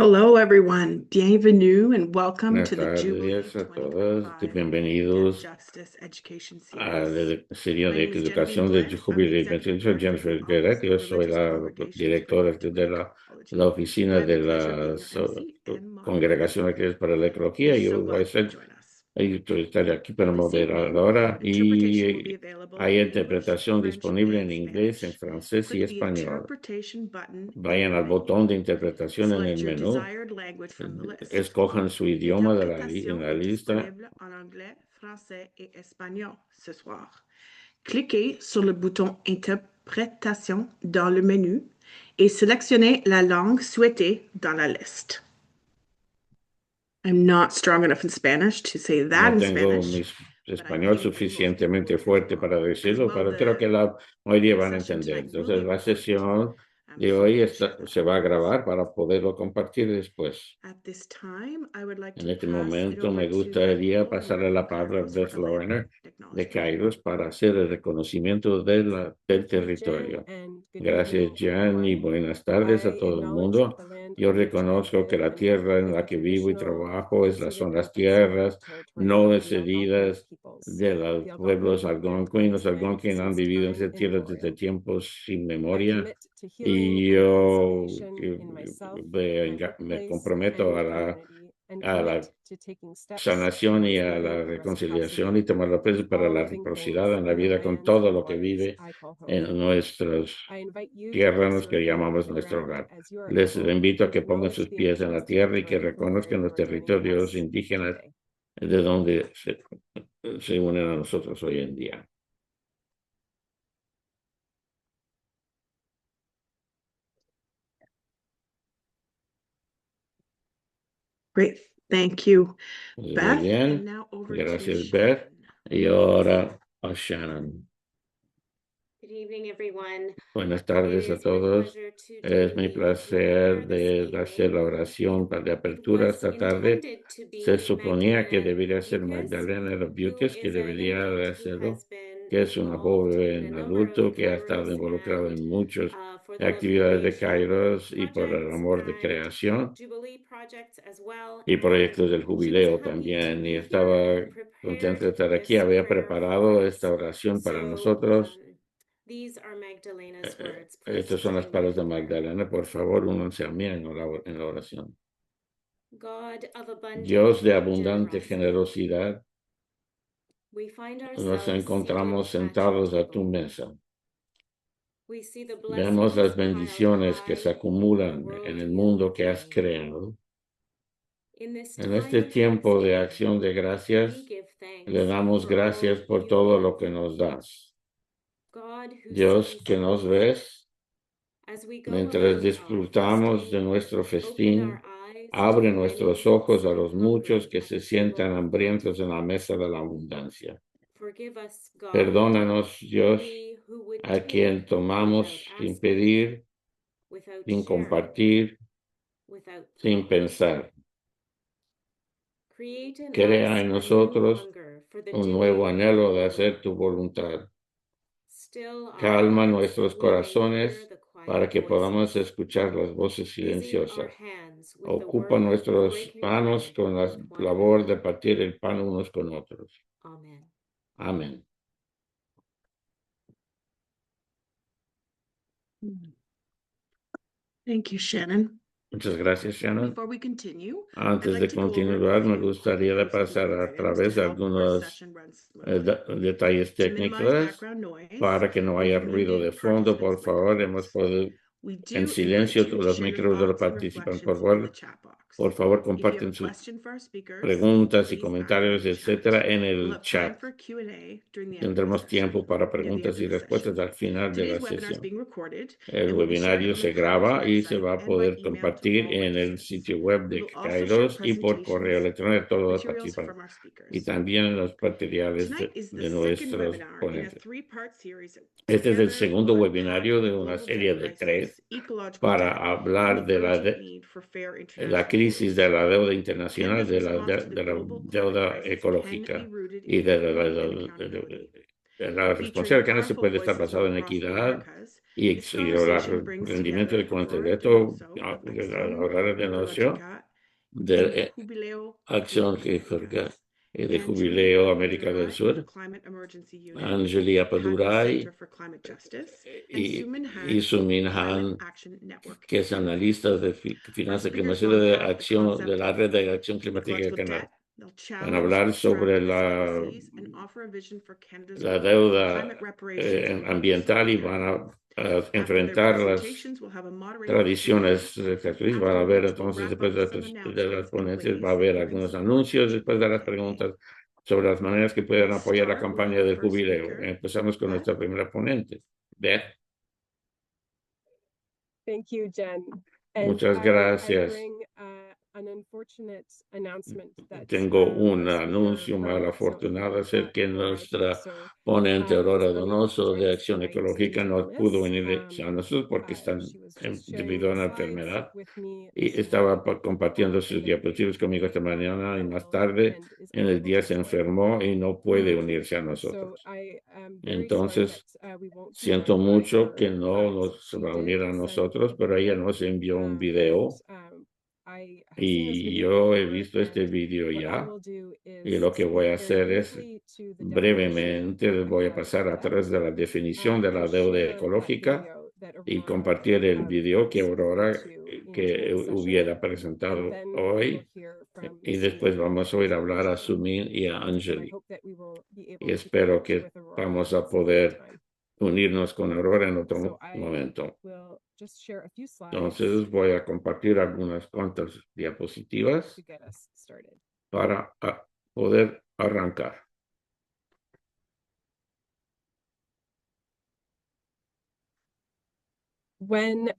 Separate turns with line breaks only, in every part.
Hello, everyone. Bienvenue and welcome
Buenas
to the Jubilee
tardes a todos y
2025 Global
bienvenidos
Justice Education
a
Series.
la serie
My
de
name is Genevieve
educación de
Blett. I'm the
Jubilee
Executive
28.
Director of the
Jennifer
Office
Guerra.
of
Yo soy
Religious
la
Congregations for
directora de
Electrical
la
Ecology.
oficina
Glad to
de
have the pleasure of being
la
your MC and moderator.
congregación aquí para la
We're
ecología.
so
Yo voy a
glad you could
ser,
join us.
estaré aquí para
This evening,
moderadora
interpretation will be
y
available
hay
in English,
interpretación
French,
disponible en
and
inglés, en
Spanish.
francés y
Click the
español.
interpretation button in
Vayan
your
al
menu.
botón de interpretación en el
Select your
menú,
desired language from the list.
escojan su idioma de en
L'interprétation
la
est
lista.
disponible en anglais, français et espagnol ce soir. Cliquez sur le bouton Interprétation dans le menu et sélectionnez la langue souhaitée dans la liste. I'm not strong enough in Spanish to say that
No
in
tengo
Spanish,
mi
but I
español
think most people
suficientemente
will as
fuerte para
well. As
decirlo,
well,
pero creo que la mayoría
the
van a
session
entender.
tonight will
Entonces,
be
la
recorded.
sesión de
So you
hoy
can share that
se
with
va a
others.
grabar para poderlo compartir después.
At this time, I would like
En
to
este
pass it
momento
over
me
to Beth
gustaría
Lorimer
pasarle
from
la palabra a
Kairos for
Beth
the land
Lorner de
acknowledgement.
Kairos para hacer el reconocimiento de del
Thank you, Jen,
territorio.
and good
Gracias,
evening,
Jan, y
everyone.
buenas tardes a
I
todo el
acknowledge that
mundo.
the land
Yo
on which I
reconozco que
live
la
and work
tierra en
is
la
the
que vivo y
traditional,
trabajo son
unceded
las
purpose of
tierras
the territory
no
of the Algonquin
cedidas
peoples.
de los
The
pueblos
Algonquin have
algonquin.
claimed
Los
this land
algonquin han
since
vivido en
time
esas tierras desde
immemorial.
tiempos sin
I
memoria
commit to healing
y
and
yo
reconciliation in myself, my
me
workplace, and
comprometo
my community, and
a la
commit to taking steps
sanación y
towards
a
loving
la
and
reconciliación y
reciprocity
tomar los precios
with
para
all
la
living things
reciprocidad en la
in the
vida con
lands
todo
and
lo que
waters
vive
I call home.
en nuestras
I invite you to
tierras
place
que
your feet
llamamos
on the
nuestro
ground
hogar.
as you are
Les
able
invito a
and
que pongan
acknowledge
sus
the
pies en la
indigenous
tierra y que
territory from where
reconozcan
you
los
are joining
territorios
us
indígenas
today.
de donde se unen a nosotros hoy en día.
Great. Thank you,
Muy
Beth. And
bien,
now over to
gracias Beth.
Shannon.
Y ahora a Shannon.
Good evening, everyone.
Buenas
It
tardes a
is my
todos.
pleasure to
Es
do
mi
the opener
placer
this
de hacer
evening.
la oración de
It
apertura
was
esta tarde.
intended to
Se
be
suponía que
Magdalena
debería ser
Bucas,
Magdalena
who
Buques, que
is an
debería de
infant who
hacerlo,
has been
que es una
involved in a
joven
number of
adulto que ha estado
Kairos
involucrado
and
en muchas
for the love of
actividades de
creation
Kairos y por el
projects
amor de
and
creación
Jubilee projects as well.
y
And
proyectos del
she was
jubileo
happy to
también. Y
be here
estaba
and
contento
prepared
de estar aquí.
this
Había
prayer for
preparado esta
us.
oración para
So
nosotros.
these are Magdalena's words. Please
Estas son las
join me
palabras
in
de
prayer.
Magdalena. Por favor, únanse a mí en la oración.
God of abundant
Dios de abundante
generosity,
generosidad,
we find
nos
ourselves seated
encontramos
at your
sentados a tu
table.
mesa.
We see the
Vemos
blessings
las
piled
bendiciones que se
high in the
acumulan en
world
el
you
mundo
have
que has
made.
creado.
In this
En
time
este
of
tiempo de
thanksgiving,
acción de
we
gracias,
give
le
thanks
damos
for all
gracias por
you
todo
give.
lo que nos das.
God who
Dios
sees
que nos
us,
ves,
as we go
mientras
about our
disfrutamos de
feasting,
nuestro
open our
festín,
eyes to
abre
the
nuestros
many
ojos a
sit
los muchos
hungry
que
at
se
the table
sientan
of
hambrientos en
plenty.
la mesa de la abundancia.
Forgive us, God,
Perdónanos, Dios,
we who would
a
take
quien tomamos
without
sin
asking,
pedir,
without
sin
sharing,
compartir,
without
sin
thought.
pensar.
Create in
Crea
us
en
a new
nosotros
hunger for the
un
doing
nuevo
of your
anhelo de
will.
hacer tu voluntad.
Still our
Calma
hearts
nuestros
that we may hear
corazones
the quiet
para que podamos
voices.
escuchar las voces
Busy our
silenciosas.
hands with the
Ocupa
work of
nuestras
breaking
manos
bread
con la
with one
labor
another.
de partir el pan unos con otros.
Amen.
Amén.
Thank you, Shannon.
Muchas gracias, Shannon.
Before we continue, I'd
Antes
like
de
to go over a
continuar, me
few
gustaría de
housekeeping
pasar a
items to
través de
help our
algunos
session run smoothly.
detalles
To minimize
técnicos
background noise,
para que no haya
we've
ruido de
muted
fondo. Por
participants'
favor, hemos
microphones.
podido
We
en
do
silencio
invite you to
todos los
share your
micros de los
thoughts and
participantes.
reflections in the chat
Por
box.
favor,
If you have a
comparten sus
question for our speakers,
preguntas y
please add them in
comentarios,
the chat.
etcétera, en
We'll
el
have time
chat.
for Q&A during the end of the
Tendremos
session,
tiempo para
near the
preguntas
end
y
of the
respuestas
session.
al final de la
Today's webinar is
sesión.
being recorded
El
and will be shared
webinario
on the
se
Kairos
graba y se
website
va a
and by
poder
email to
compartir
all
en el
registrants.
sitio web
We
de
will also share
Kairos y por correo
presentations
electrónico a todos los
materials
participantes
from our
y
speakers.
también los materiales
Tonight is the
de
second
nuestros
webinar in a
ponentes.
three-part series.
Este es el
Together,
segundo
we'll unpack
webinario
the
de una
global debt
serie de
crisis,
3
ecological
para
debt, and
hablar
the
de
urgent need for fair
la
international
crisis de
rules.
la deuda internacional,
Canada's response to the
de la
global climate
deuda
crisis can be
ecológica
rooted
y
in equity and accountability.
de la
Featuring
responsabilidad que no se
powerful
puede estar
voices from
basada en
across the
equidad
Americas,
y
This
el
conversation brings
rendimiento
together
de cuenta de
Aurora
esto,
Donoso,
ahorrar de negocio
Ecologica,
de
y Jubileo
acción histórica y de
Angeli
Jubileo América del
Apadurai
Sur,
of the Climate Emergency Unit,
Angeli
Hatton
Apadurai
Center for Climate Justice, and Sumin Han
y
of
Sumin
the Climate
Han,
Action Network
que es
Canada.
analista de
Our
finanzas
speakers
climáticas
will
de
unpack the
acción de
concept
la
of
Red de Acción Climática de
ecological
Canadá.
debt. They'll
Van a
challenge
hablar sobre
Trump's policies and offer a vision for Canada's
la
role in
deuda
climate reparations and
ambiental y
policy
van a
After their
enfrentar las
presentations, we'll have a moderated
tradiciones
Q&A.
características. Va a haber
Afterwards, we'll
entonces,
wrap
después
up
de,
some
de las
announcements and
ponencias,
ways
va a haber
you can
algunos
support
anuncios después de las
Jubileo
preguntas
NA.
sobre las maneras que pueden
We'll
apoyar la
start with
campaña
our
del
first
jubileo.
speaker,
Empezamos con
Beth.
nuestra primera ponente, Beth.
Thank you, Jen. And
Muchas
I
gracias.
bring an unfortunate announcement that
Tengo un
our speaker
anuncio
Aurora
mal
is not
afortunado,
able
es el que
to arrive.
nuestra
So
ponente Aurora
is unable to
Donoso
join
de
us
Acción
tonight
Ecológica
to
no
join
pudo
us.
venir a nosotros porque están
She was just sharing
debido a
the
una
slides
enfermedad.
with me
Y
this
estaba
morning,
compartiendo sus
and then
diapositivas conmigo esta mañana y
fell
más
ill
tarde
and is
en el
unable
día
to
se
join.
enfermó y no puede unirse a
So
nosotros.
I am very sorry
Entonces,
that we won't be
siento
joined by
mucho que
her,
no
but
nos
she
va a
did
unir a
send
nosotros,
a
pero ella
video,
nos envió un
and
video
I have seen this
y
video
yo he
before,
visto este
and
video
what I
ya.
will do
Y
is
lo que voy
speak
a
very
hacer es
briefly to the definition
brevemente, les
of
voy a pasar
ecological
a
debt,
través de la definición de la
and
deuda
share that
ecológica
video that
y
Aurora
compartir el video que
was
Aurora
referring to in
que
tonight's session,
hubiera
and
presentado
then we will
hoy.
hear from
Y
Sumin
después vamos a oír
and
hablar a
Angeli.
Sumin y a
And I
Angeli.
hope that we will be able
Y
to
espero
connect
que
with Aurora
vamos
at
a
some
poder
time.
unirnos con Aurora en
So
otro
I
momento.
will just share a few slides
Entonces voy a compartir algunas cuantas diapositivas
to get us started.
para poder arrancar.
When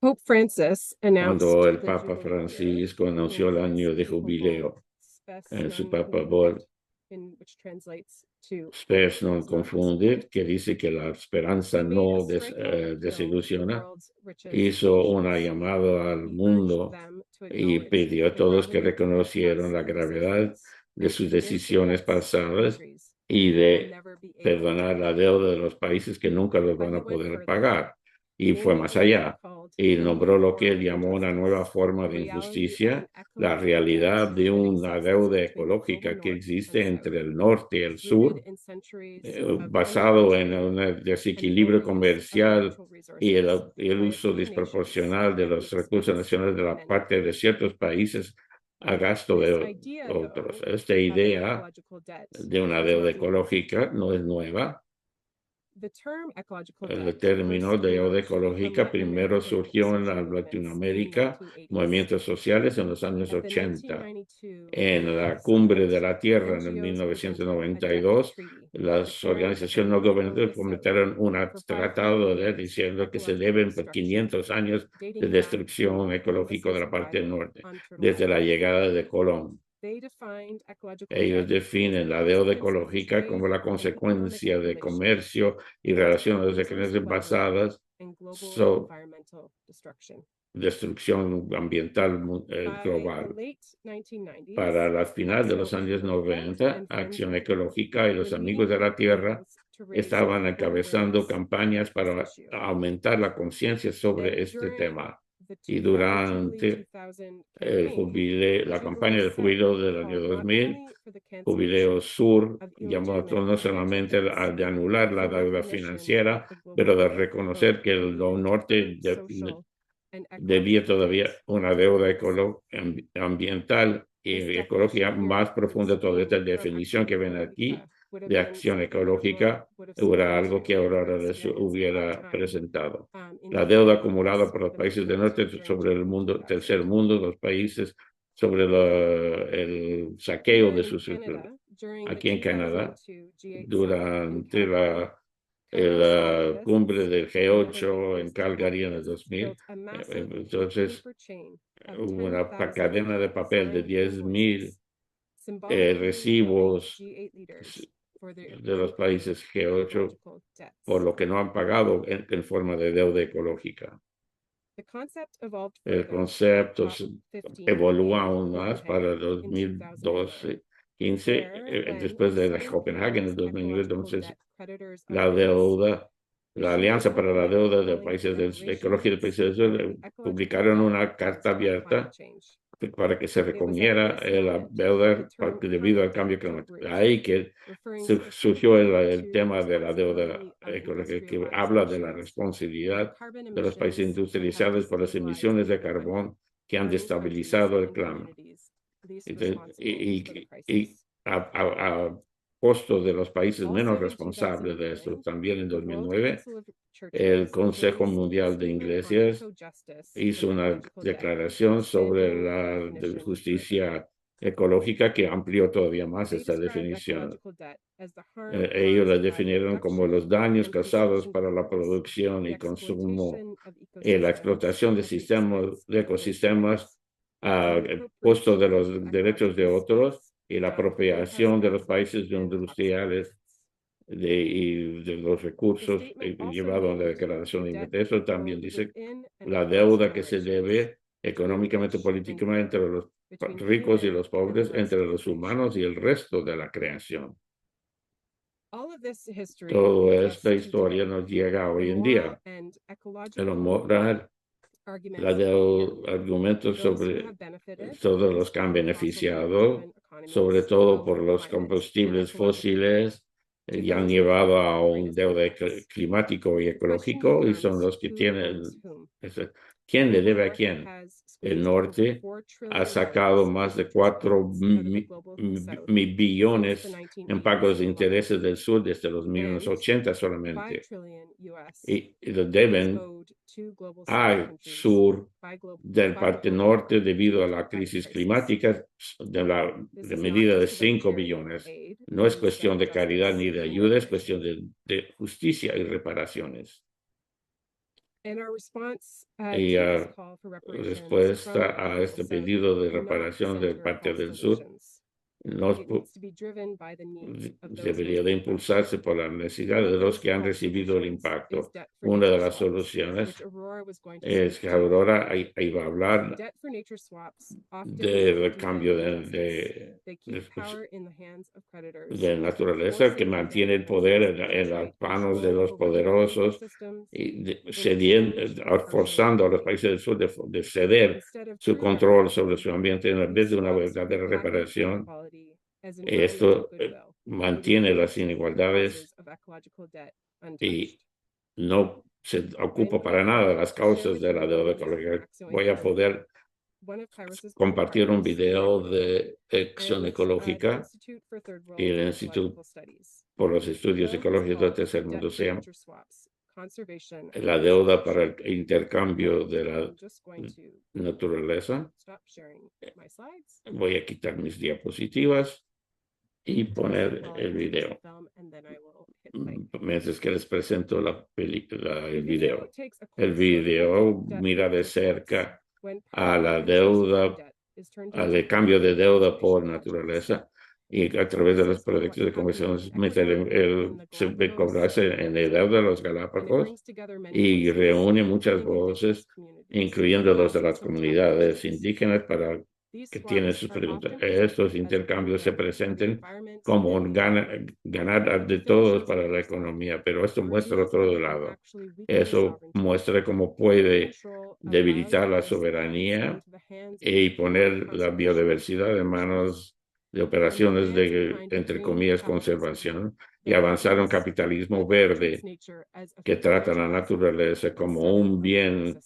Pope Francis announced
Cuando el
the
Papa
Jubilee year
Francisco anunció el
in his
año de
papal
jubileo
Spes
en su
non
Papa
Convenit, which translates to
Spes non
"Hope does not
confundir,
disappoint,"
que dice que la esperanza
he made a
no
striking appeal to the
desilusiona,
world's richest
hizo una
nations.
llamada al
He urged
mundo
them to
y
acknowledge
pidió a
the
todos que
gravity of their
reconocieran
past
la gravedad
decisions
de
and
sus
forgive the
decisiones
debts of
pasadas
countries
y
that will
de
never be able to
perdonar la
repay.
deuda de los países que nunca los
But
van
he
a
went
poder
further.
pagar.
He
Y fue
named
más
what he
allá
called
y
a new
nombró lo que
form
él
of
llamó una
injustice,
nueva forma
a
de
reality of
injusticia,
an
la
ecological
realidad
debt
de
that
una
exists
deuda
between the global
ecológica que
north
existe
and south,
entre el norte y el
rooted
sur,
in centuries of
basado
unfair
en
trade
un
and
desequilibrio
overuse of
comercial
natural
y
resources
el
by a
uso
few nations
desproporcional de
at the
los recursos
expense
nacionales de
of
la
many.
parte de ciertos países a gasto
This
de
idea,
otros.
though,
Esta
of an
idea
ecological debt
de una
is
deuda
not new.
ecológica no es nueva.
The term ecological
El
debt
término
first
de deuda
emerged from
ecológica
Latin
primero
American
surgió en la
social movements in the
Latinoamérica,
1980s.
movimientos sociales en los años
At the
80.
1992
En la
UN
cumbre
summit,
de la Tierra en el
NGOs presented a debt
1992,
treaty,
las
declaring
organizaciones
an
no gubernamentales
eco-without
comentaron un
for 500
tratado
years,
diciendo que se
ecological
deben por
destruction,
500 años de
dating back
destrucción
to
ecológica de
Columbus's
la parte
arrival
norte,
on Turtle
desde la
Island.
llegada de Colón.
They defined ecological
Ellos
debt as
definen
the
la deuda
consequence of
ecológica como
trade
la
and economic
consecuencia de
relation
comercio y
based on
relaciones
resource
económicas
welfare
basadas
and global
sobre
environmental destruction.
destrucción ambiental
By the
global.
late 1990s,
Para las finales de
Acción
los años
Ecológica
90,
and Friends
Acción
Group
Ecológica y
were
los
leading
Amigos de la Tierra
campaigns to raise
estaban
global
encabezando
awareness
campañas
of this
para
issue.
aumentar la conciencia sobre
And
este
during
tema.
the
Y
Jubilee
durante
2000
el
campaign,
la campaña
Jubilee
del
South
jubileo del año
called not
2000,
only for the
Jubileo
cancellation
Sur
of
llamó
illegitimate
no
financial
solamente
debts,
de anular
but
la
for
deuda
recognition
financiera,
that the global
pero de
north
reconocer
owed
que
an
el
even
norte
deeper social and
debía
ecological
todavía
debt
una
than
deuda
the US.
ambiental
This
y ecológica
definition here
más
on
profunda. Toda esta
screen from
definición
Acción
que ven aquí
Ecológica would have
de
been
acción
something that Aurora
ecológica
would have
era
spoken
algo que
to in her
Aurora les
experience at that
hubiera
time
presentado.
in
La deuda
dealing with
acumulada
this
por los países del
predicament
norte
during
sobre el
Jubilee
mundo,
2000.
tercer mundo, los países sobre el saqueo
Here
de
in
sus
Canada, during the
aquí en Canadá
2002 G8 summit in
durante
Calgary, federal
la cumbre
scientists
del
and other
G8 en
faith-based
Calgary en el
activists
2000.
built a massive
Entonces,
paper chain of
hubo una
10,000
cadena de papel de
signed
10,000
invoices, symbolically billing
recibos
G8 leaders for their
de los
unpaid
países G8
ecological debts.
por lo que no han pagado en forma de deuda ecológica.
The concept evolved
El
further at
concepto
COP15
evolúa
in
aún más para el
Copenhagen in 2009.
2012-15,
There, when
después de
Southern
Copenhague en el
Canada's
2009,
ecological
entonces
debt creditors
la
arose,
deuda la Alianza para la Deuda de Países de Ecología de Países del Sur publicaron una carta abierta para que se recogiera la deuda debido al cambio climático. Ahí que surgió el tema de la deuda ecológica, que habla de la responsabilidad de los países industrializados por las emisiones de carbón que han destabilizado el clima. Y a costo de los países menos responsables de esto. También en 2009, el Consejo Mundial de Iglesias hizo una declaración sobre la justicia ecológica que amplió todavía más esta definición. Ellos la definieron como los daños causados para la producción y consumo y la explotación de ecosistemas a costo de los derechos de otros y la apropiación de los países industriales y de los recursos llevado a la declaración de eso. También dice la deuda que se debe económicamente, políticamente entre los ricos y los pobres, entre los humanos y el resto de la creación. Toda esta historia nos llega hoy en día. El moral, argumentos sobre todos los que han beneficiado, sobre todo por los combustibles fósiles, y han llevado a un deuda climático y ecológico, y son los que tienen. ¿Quién le debe a quién? El norte ha sacado más de 4 billones en pagos de intereses del sur desde los 1980 solamente. Y lo deben al sur del parte norte debido a la crisis climática de medida de 5 billones. No es cuestión de caridad ni de ayuda, es cuestión de justicia y reparaciones. Y respuesta a este pedido de reparación de parte del sur debería de impulsarse por la necesidad de los que han recibido el impacto. Una de las soluciones es que Aurora iba a hablar del cambio de naturaleza que mantiene el poder en las manos de los poderosos y forzando a los países del sur de ceder su control sobre su ambiente en vez de una verdadera reparación. Esto mantiene las inigualdades y no se ocupa para nada de las causas de la deuda ecológica. Voy a poder compartir un video de Acción Ecológica y el Instituto por los Estudios Ecológicos del Tercer Mundo se llama la deuda para el intercambio de la naturaleza. Voy a quitar mis diapositivas y poner el video mientras que les presento el video. El video mira de cerca a la deuda, al cambio de deuda por naturaleza y a través de los proyectos de conversión se ve cobrarse en la deuda de los Galápagos y reúne muchas voces, incluyendo los de las comunidades indígenas para que tienen sus preguntas. Estos intercambios se presenten como un ganar de todos para la economía, pero esto muestra otro lado. Eso muestra cómo puede debilitar la soberanía y poner la biodiversidad en manos de operaciones de, entre comillas, conservación y avanzar un capitalismo verde que trata a la naturaleza como un bien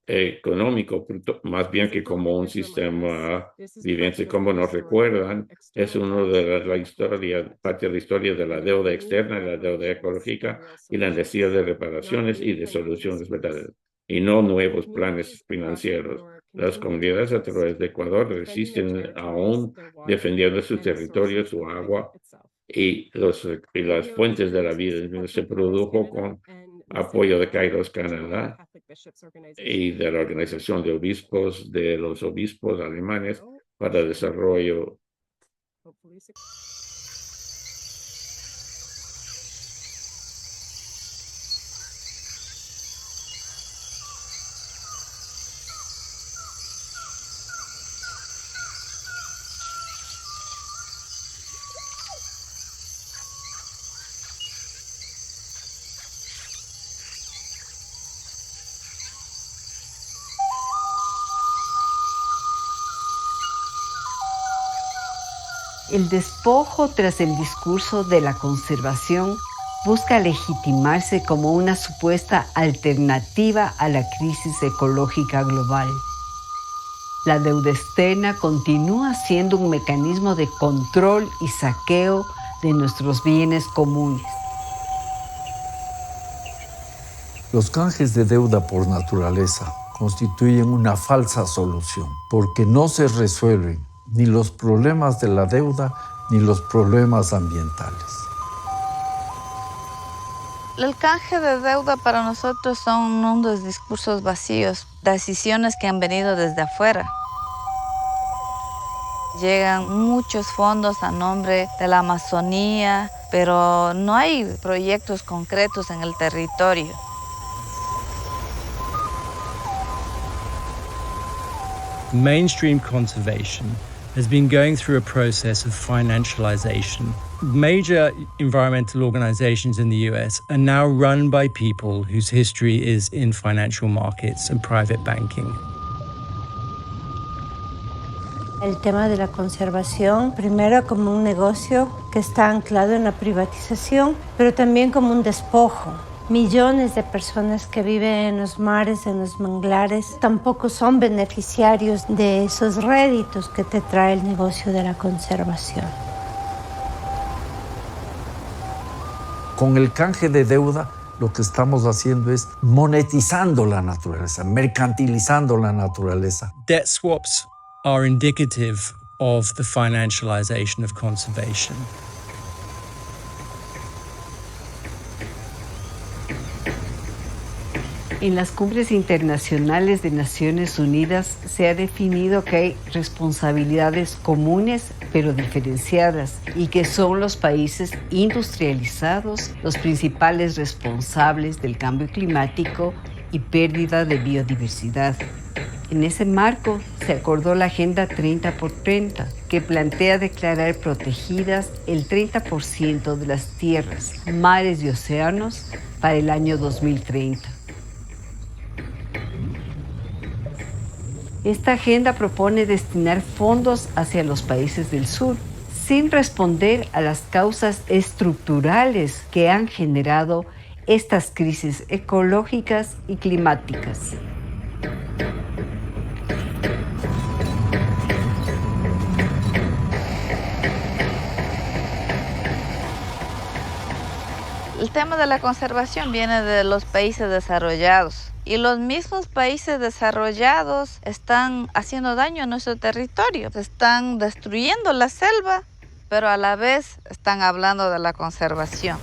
económico, más bien que como un sistema viviente. Como nos recuerdan, es uno de la historia, parte de la historia de la deuda externa, la deuda ecológica y la necesidad de reparaciones y de soluciones verdaderas, y no nuevos planes financieros. Las comunidades a través de Ecuador resisten aún defendiendo su territorio, su agua y las fuentes de la vida. Se produjo con apoyo de Kairos Canadá y de la Organización de los obispos alemanes para el desarrollo.
El despojo tras el discurso de la conservación busca legitimarse como una supuesta alternativa a la crisis ecológica global. La deuda externa continúa siendo un mecanismo de control y saqueo de nuestros bienes comunes.
Los canjes de deuda por naturaleza constituyen una falsa solución, porque no se resuelven ni los problemas de la deuda ni los problemas ambientales.
El canje de deuda para nosotros son unos discursos vacíos, decisiones que han venido desde afuera. Llegan muchos fondos a nombre de la Amazonía, pero no hay proyectos concretos en el territorio.
Mainstream conservation has been going through a process of financialization. Major environmental organizations in the US are now run by people whose history is in financial markets and private banking.
El tema de la conservación, primero como un negocio que está anclado en la privatización, pero también como un despojo. Millones de personas que viven en los mares, en los manglares, tampoco son beneficiarios de esos réditos que te trae el negocio de la conservación.
Con el canje de deuda, lo que estamos haciendo es monetizando la naturaleza, mercantilizando la naturaleza.
Debt swaps are indicative of the financialization of conservation.
En las cumbres internacionales de Naciones Unidas se ha definido que hay responsabilidades comunes pero diferenciadas y que son los países industrializados los principales responsables del cambio climático y pérdida de biodiversidad. En ese marco se acordó la Agenda 30x30, que plantea declarar protegidas el 30% de las tierras, mares y océanos para el año 2030. Esta agenda propone destinar fondos hacia los países del sur, sin responder a las causas estructurales que han generado estas crisis ecológicas y climáticas.
El tema de la conservación viene de los países desarrollados. Y los mismos países desarrollados están haciendo daño a nuestro territorio. Están destruyendo la selva, pero a la vez están hablando de la conservación.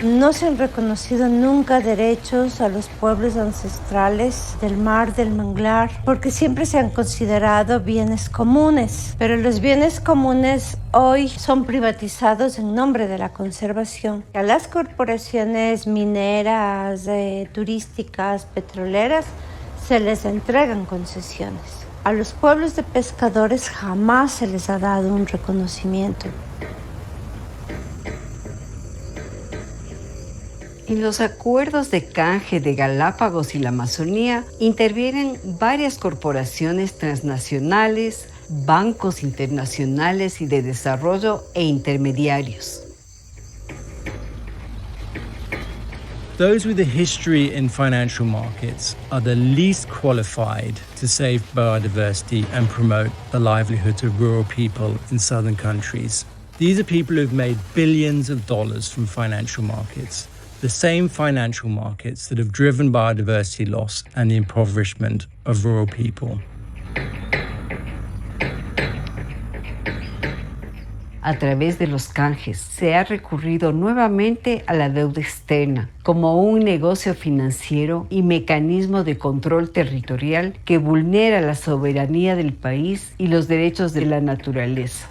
No se han reconocido nunca derechos a los pueblos ancestrales del mar, del manglar, porque siempre se han considerado bienes comunes. Pero los bienes comunes hoy son privatizados en nombre de la conservación. A las corporaciones mineras, turísticas, petroleras, se les entregan concesiones. A los pueblos de pescadores jamás se les ha dado un reconocimiento.
En los acuerdos de canje de Galápagos y la Amazonía intervienen varias corporaciones transnacionales, bancos internacionales y de desarrollo e intermediarios.
Those with a history in financial markets are the least qualified to save biodiversity and promote the livelihoods of rural people in southern countries. These are people who've made billions of dollars from financial markets. The same financial markets that have driven biodiversity loss and the impoverishment of rural people.
A través de los canjes se ha recurrido nuevamente a la deuda externa como un negocio financiero y mecanismo de control territorial que vulnera la soberanía del país y los derechos de la naturaleza.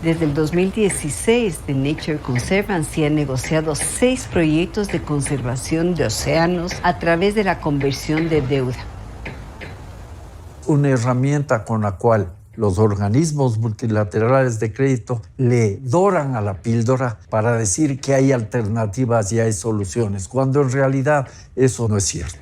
Desde el 2016, The Nature Conservancy ha negociado 6 proyectos de conservación de océanos a través de la conversión de deuda.
Una herramienta con la cual los organismos multilaterales de crédito le doran a la píldora para decir que hay alternativas y hay soluciones, cuando en realidad eso no es cierto.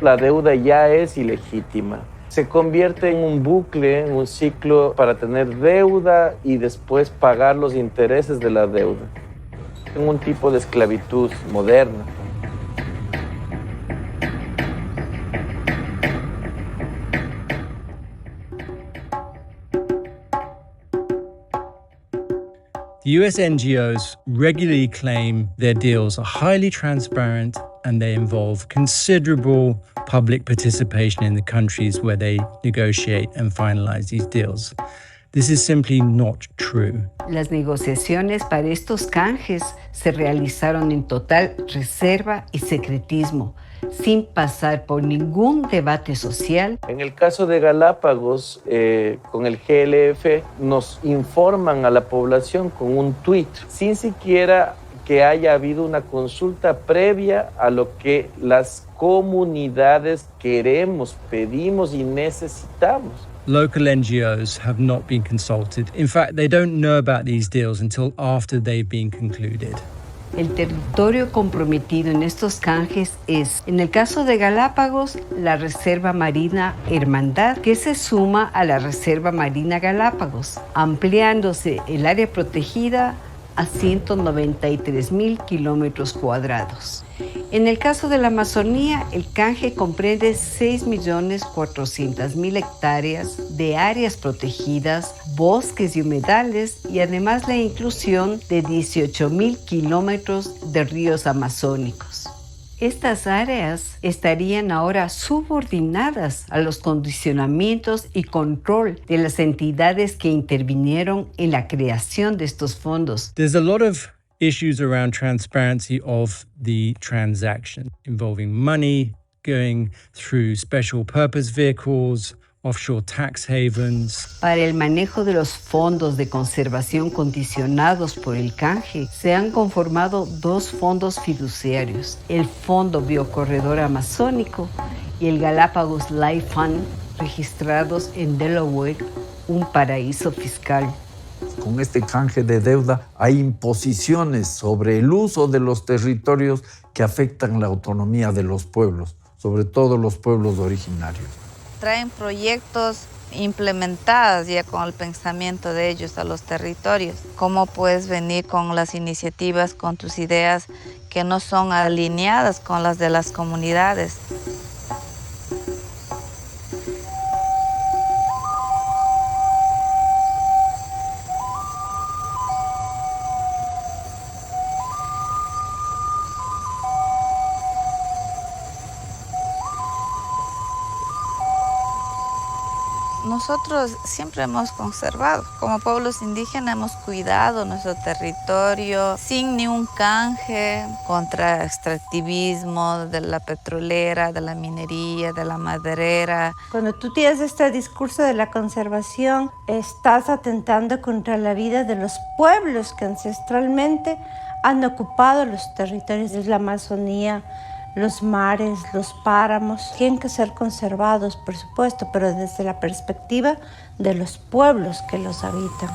la deuda ya es ilegítima. Se convierte en un bucle, en un ciclo para tener deuda y después pagar los intereses de la deuda. En un tipo de esclavitud moderna.
The US NGOs regularly claim their deals are highly transparent and they involve considerable public participation in the countries where they negotiate and finalize these deals. This is simply not true.
Las negociaciones para estos canjes se realizaron en total reserva y secretismo, sin pasar por ningún debate social.
En el caso de Galápagos, con el GLF, nos informan a la población con un tuit, sin siquiera que haya habido una consulta previa a lo que las comunidades queremos, pedimos y necesitamos.
Local NGOs have not been consulted. In fact, they don't know about these deals until after they've been concluded.
El territorio comprometido en estos canjes es, en el caso de Galápagos, la Reserva Marina Hermandad, que se suma a la Reserva Marina Galápagos, ampliándose el área protegida a 193,000 kilómetros cuadrados. En el caso de la Amazonía, el canje comprende 6,400,000 hectáreas de áreas protegidas, bosques y humedales y además la inclusión de 18,000 kilómetros de ríos amazónicos. Estas áreas estarían ahora subordinadas a los condicionamientos y control de las entidades que intervinieron en la creación de estos fondos.
There's a lot of issues around transparency of the transaction, involving money going through special purpose vehicles, offshore tax havens.
Para el manejo de los fondos de conservación condicionados por el canje, se han conformado dos fondos fiduciarios, el Fondo Biocorredor Amazónico y el Galápagos Life Fund, registrados en Delaware, un paraíso fiscal.
Con este canje de deuda hay imposiciones sobre el uso de los territorios que afectan la autonomía de los pueblos, sobre todo los pueblos originarios.
Traen proyectos implementados ya con el pensamiento de ellos a los territorios. ¿Cómo puedes venir con las iniciativas, con tus ideas que no son alineadas con las de las comunidades? Nosotros siempre hemos conservado, como pueblos indígenas hemos cuidado nuestro territorio sin ni un canje contra extractivismo de la petrolera, de la minería, de la maderera.
Cuando tú tienes este discurso de la conservación, estás atentando contra la vida de los pueblos que ancestralmente han ocupado los territorios de la Amazonía, los mares, los páramos. Tienen que ser conservados, por supuesto, pero desde la perspectiva de los pueblos que los habitan.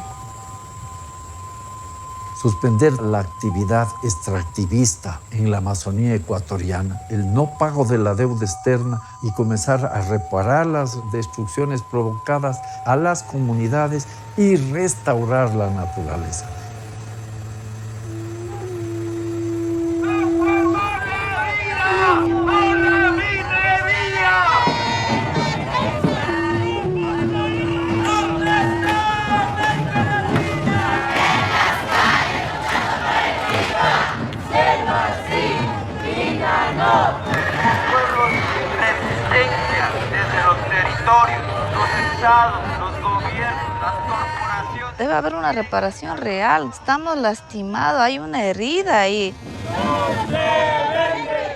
Suspender la actividad extractivista en la Amazonía ecuatoriana, el no pago de la deuda externa y comenzar a reparar las destrucciones provocadas a las comunidades y restaurar la naturaleza.
Debe haber una reparación real. Estamos lastimados, hay una herida ahí.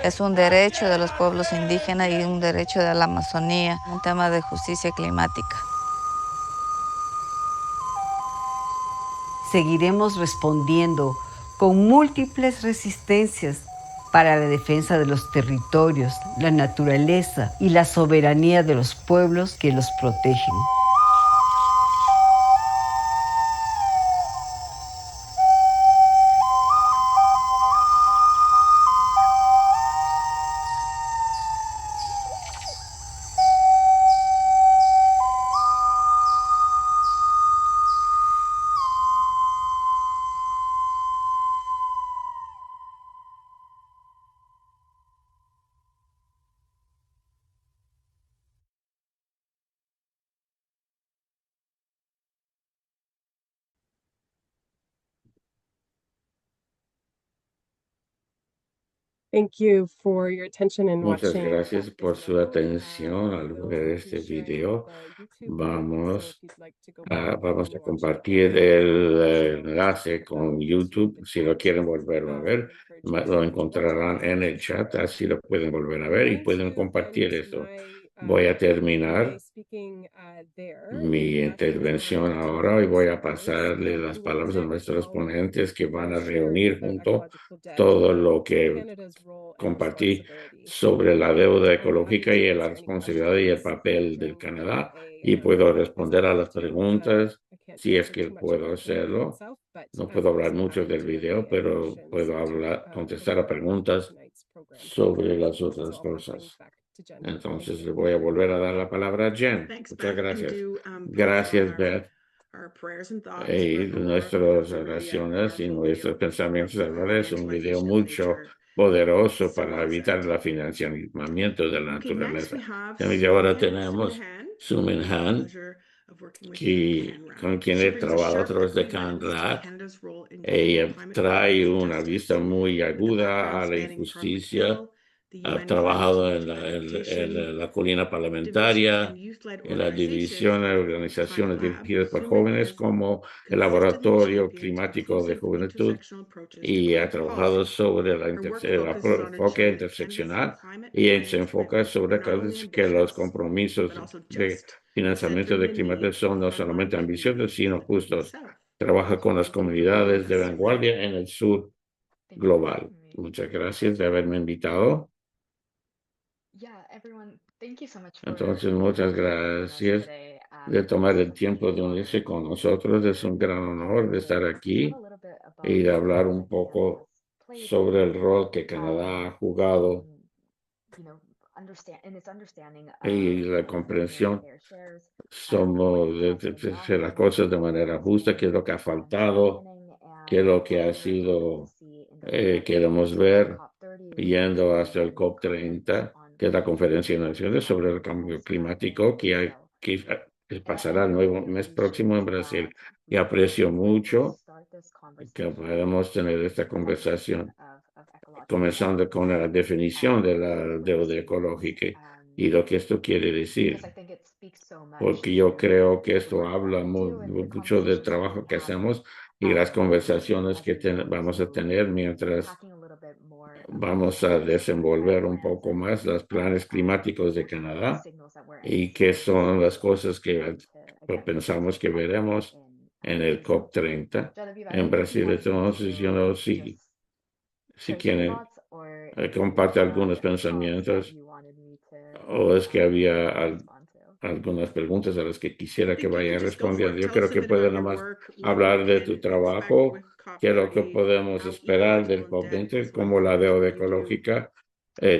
Es un derecho de los pueblos indígenas y un derecho de la Amazonía, un tema de justicia climática.
Seguiremos respondiendo con múltiples resistencias para la defensa de los territorios, la naturaleza y la soberanía de los pueblos que los protegen.
Thank you for your attention and
Muchas
watching.
gracias por su atención al ver este video. Vamos vamos a compartir el enlace con YouTube. Si lo quieren volver a ver, lo encontrarán en el chat, así lo pueden volver a ver y pueden compartir esto. Voy a terminar mi intervención ahora y voy a pasarle las palabras a nuestros ponentes que van a reunir junto todo lo que compartí sobre la deuda ecológica y la responsabilidad y el papel del Canadá, y puedo responder a las preguntas si es que puedo hacerlo. No puedo hablar mucho del video, pero puedo contestar a preguntas sobre las otras cosas. Entonces le voy a volver a dar la palabra a Jen. Muchas gracias. Gracias, Beth. Y nuestras oraciones y nuestros pensamientos ahora es un video mucho poderoso para evitar el financiamiento de la naturaleza. Y ahora tenemos Sumin Han, con quien he trabajado a través de Canadá. Ella trae una vista muy aguda a la injusticia. Ha trabajado en la colina parlamentaria, en la división de organizaciones dirigidas por jóvenes como el Laboratorio Climático de Juventud, y ha trabajado sobre el enfoque interseccional, y se enfoca sobre que los compromisos de financiamiento de clima son no solamente ambiciosos, sino justos. Trabaja con las comunidades de vanguardia en el sur global. Muchas gracias de haberme invitado. Entonces, muchas gracias de tomar el tiempo de unirse con nosotros. Es un gran honor de estar aquí y de hablar un poco sobre el rol que Canadá ha jugado y la comprensión de las cosas de manera justa, qué es lo que ha faltado, qué es lo que ha sido, queremos ver yendo hasta el COP30, que es la Conferencia de Naciones sobre el Cambio Climático, que pasará el nuevo mes próximo en Brasil. Y aprecio mucho que podamos tener esta conversación, comenzando con la definición de la deuda ecológica y lo que esto quiere decir. Porque yo creo que esto habla mucho del trabajo que hacemos y las conversaciones que vamos a tener mientras vamos a desenvolver un poco más los planes climáticos de Canadá y qué son las cosas que pensamos que veremos en el COP30 en Brasil. Entonces, yo no sé si quieren comparte algunos pensamientos, o es que había algunas preguntas a las que quisiera que vaya respondiendo. Yo creo que puede nada más hablar de tu trabajo, qué es lo que podemos esperar del COP20, como la deuda ecológica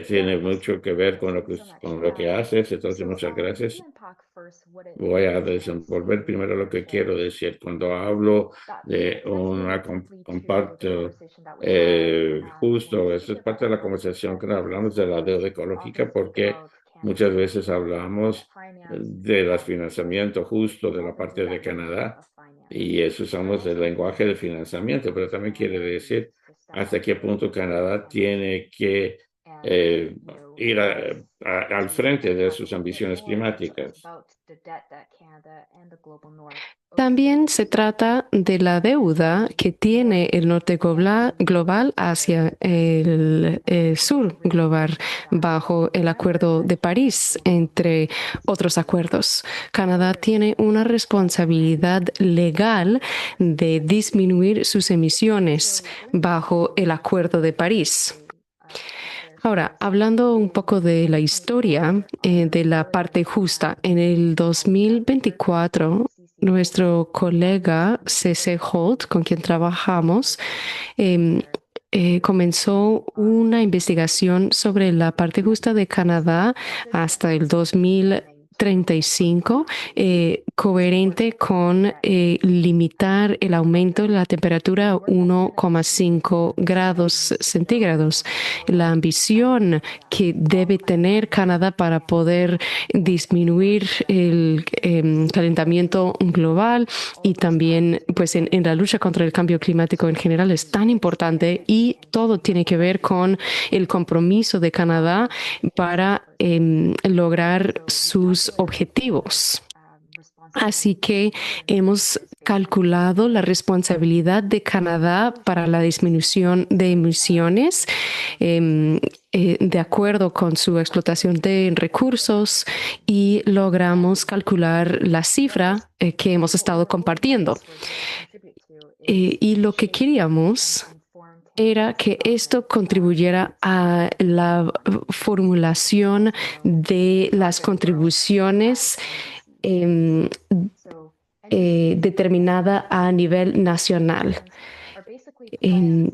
tiene mucho que ver con lo que haces. Entonces, muchas gracias. Voy a desenvolver primero lo que quiero decir. Cuando hablo de una comparto justo, eso es parte de la conversación que hablamos de la deuda ecológica, porque muchas veces hablamos del financiamiento justo de la parte de Canadá y eso usamos el lenguaje de financiamiento, pero también quiere decir hasta qué punto Canadá tiene que ir al frente de sus ambiciones climáticas.
También se trata de la deuda que tiene el norte global hacia el sur global bajo el Acuerdo de París, entre otros acuerdos. Canadá tiene una responsabilidad legal de disminuir sus emisiones bajo el Acuerdo de París. Ahora, hablando un poco de la historia de la parte justa, en el 2024, nuestro colega C.C. Holt, con quien trabajamos, comenzó una investigación sobre la parte justa de Canadá hasta el 2030. 2035, coherente con limitar el aumento de la temperatura a 1,5 grados centígrados. La ambición que debe tener Canadá para poder disminuir el calentamiento global y también pues en la lucha contra el cambio climático en general es tan importante, y todo tiene que ver con el compromiso de Canadá para lograr sus objetivos. Así que hemos calculado la responsabilidad de Canadá para la disminución de emisiones de acuerdo con su explotación de recursos, y logramos calcular la cifra que hemos estado compartiendo. Y lo que queríamos era que esto contribuyera a la formulación de las contribuciones determinada a nivel nacional,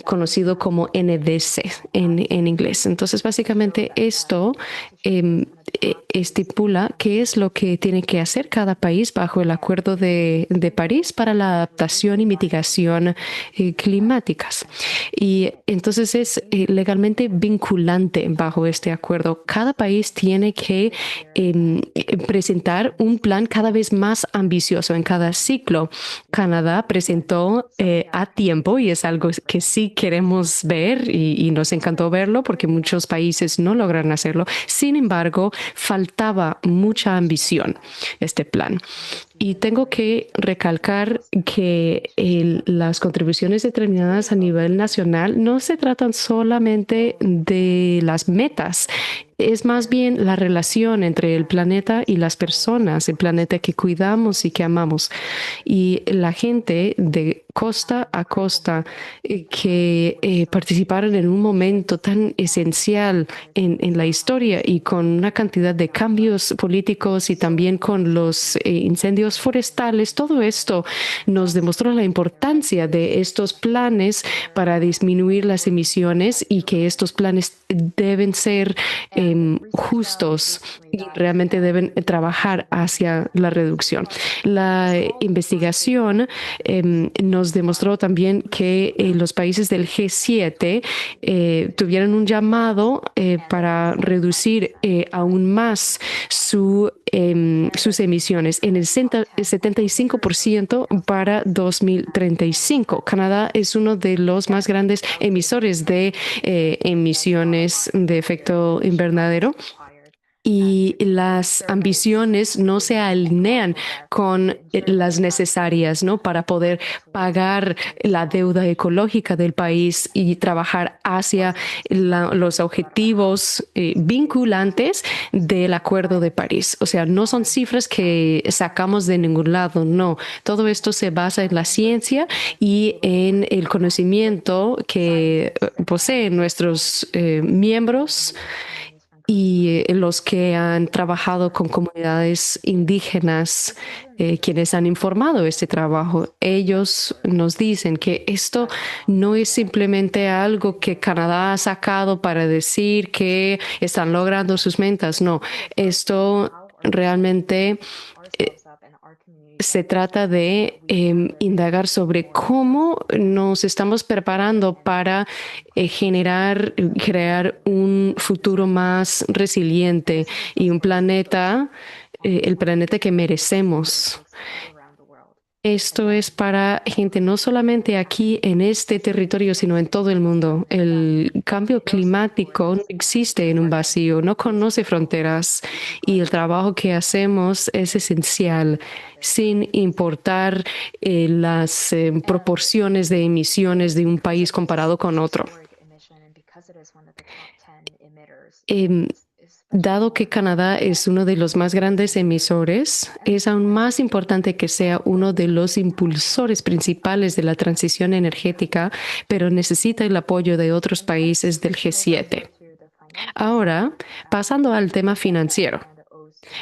conocido como NDC en inglés. Entonces, básicamente esto estipula qué es lo que tiene que hacer cada país bajo el Acuerdo de París para la adaptación y mitigación climáticas. Y entonces es legalmente vinculante bajo este acuerdo. Cada país tiene que presentar un plan cada vez más ambicioso en cada ciclo. Canadá presentó a tiempo, y es algo que sí queremos ver y nos encantó verlo porque muchos países no logran hacerlo. Sin embargo, faltaba mucha ambición este plan. Y tengo que recalcar que las contribuciones determinadas a nivel nacional no se tratan solamente de las metas. Es más bien la relación entre el planeta y las personas, el planeta que cuidamos y que amamos. Y la gente de costa a costa que participaron en un momento tan esencial en la historia, y con una cantidad de cambios políticos y también con los incendios forestales, todo esto nos demostró la importancia de estos planes para disminuir las emisiones, y que estos planes deben ser justos y realmente deben trabajar hacia la reducción. La investigación nos demostró también que los países del G7 tuvieron un llamado para reducir aún más sus emisiones en el 75% para 2035. Canadá es uno de los más grandes emisores de emisiones de efecto invernadero, y las ambiciones no se alinean con las necesarias, ¿no?, para poder pagar la deuda ecológica del país y trabajar hacia los objetivos vinculantes del Acuerdo de París. O sea, no son cifras que sacamos de ningún lado, no. Todo esto se basa en la ciencia y en el conocimiento que poseen nuestros miembros y los que han trabajado con comunidades indígenas, quienes han informado este trabajo. Ellos nos dicen que esto no es simplemente algo que Canadá ha sacado para decir que están logrando sus metas. No, esto realmente se trata de indagar sobre cómo nos estamos preparando para crear un futuro más resiliente y un planeta, el planeta que merecemos. Esto es para gente no solamente aquí en este territorio, sino en todo el mundo. El cambio climático no existe en un vacío, no conoce fronteras, y el trabajo que hacemos es esencial, sin importar las proporciones de emisiones de un país comparado con otro. Dado que Canadá es uno de los más grandes emisores, es aún más importante que sea uno de los impulsores principales de la transición energética, pero necesita el apoyo de otros países del G7. Ahora, pasando al tema financiero.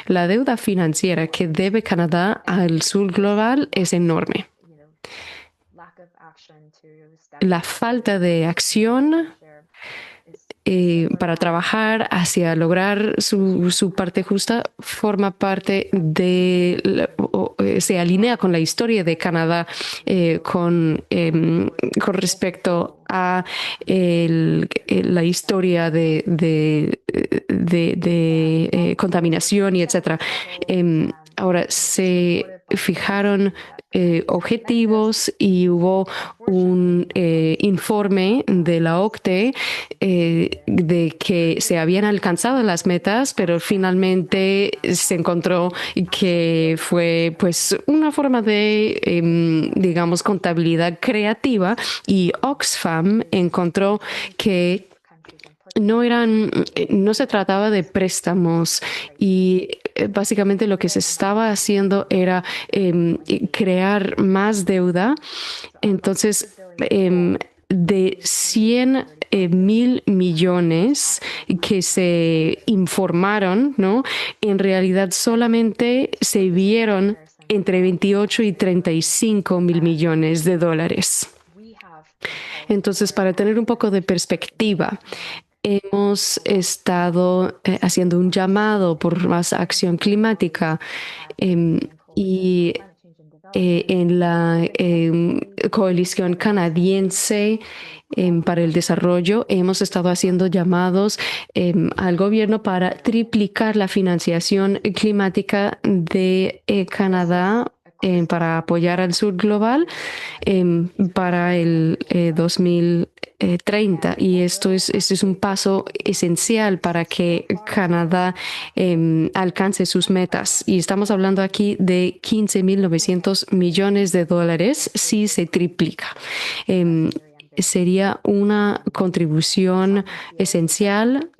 La deuda financiera que debe Canadá al sur global es enorme. la falta de acción para trabajar hacia lograr su parte justa forma parte se alinea con la historia de Canadá con respecto a la historia de contaminación y etcétera. Ahora se fijaron objetivos y hubo un informe de la OCDE de que se habían alcanzado las metas, pero finalmente se encontró que fue pues una forma de, digamos, contabilidad creativa, y Oxfam encontró que no se trataba de préstamos, y básicamente lo que se estaba haciendo era crear más deuda. Entonces, de 100,000 millones que se informaron, ¿no? En realidad solamente se vieron entre 28 y 35 mil millones de dólares. Entonces, para tener un poco de perspectiva, hemos estado haciendo un llamado por más acción climática y en la coalición canadiense para el desarrollo hemos estado haciendo llamados al gobierno para triplicar la financiación climática de Canadá para apoyar al sur global para el 2030. Y este es un paso esencial para que Canadá alcance sus metas. Y estamos hablando aquí de 15,900 millones de dólares si se triplica. Sería una contribución esencial.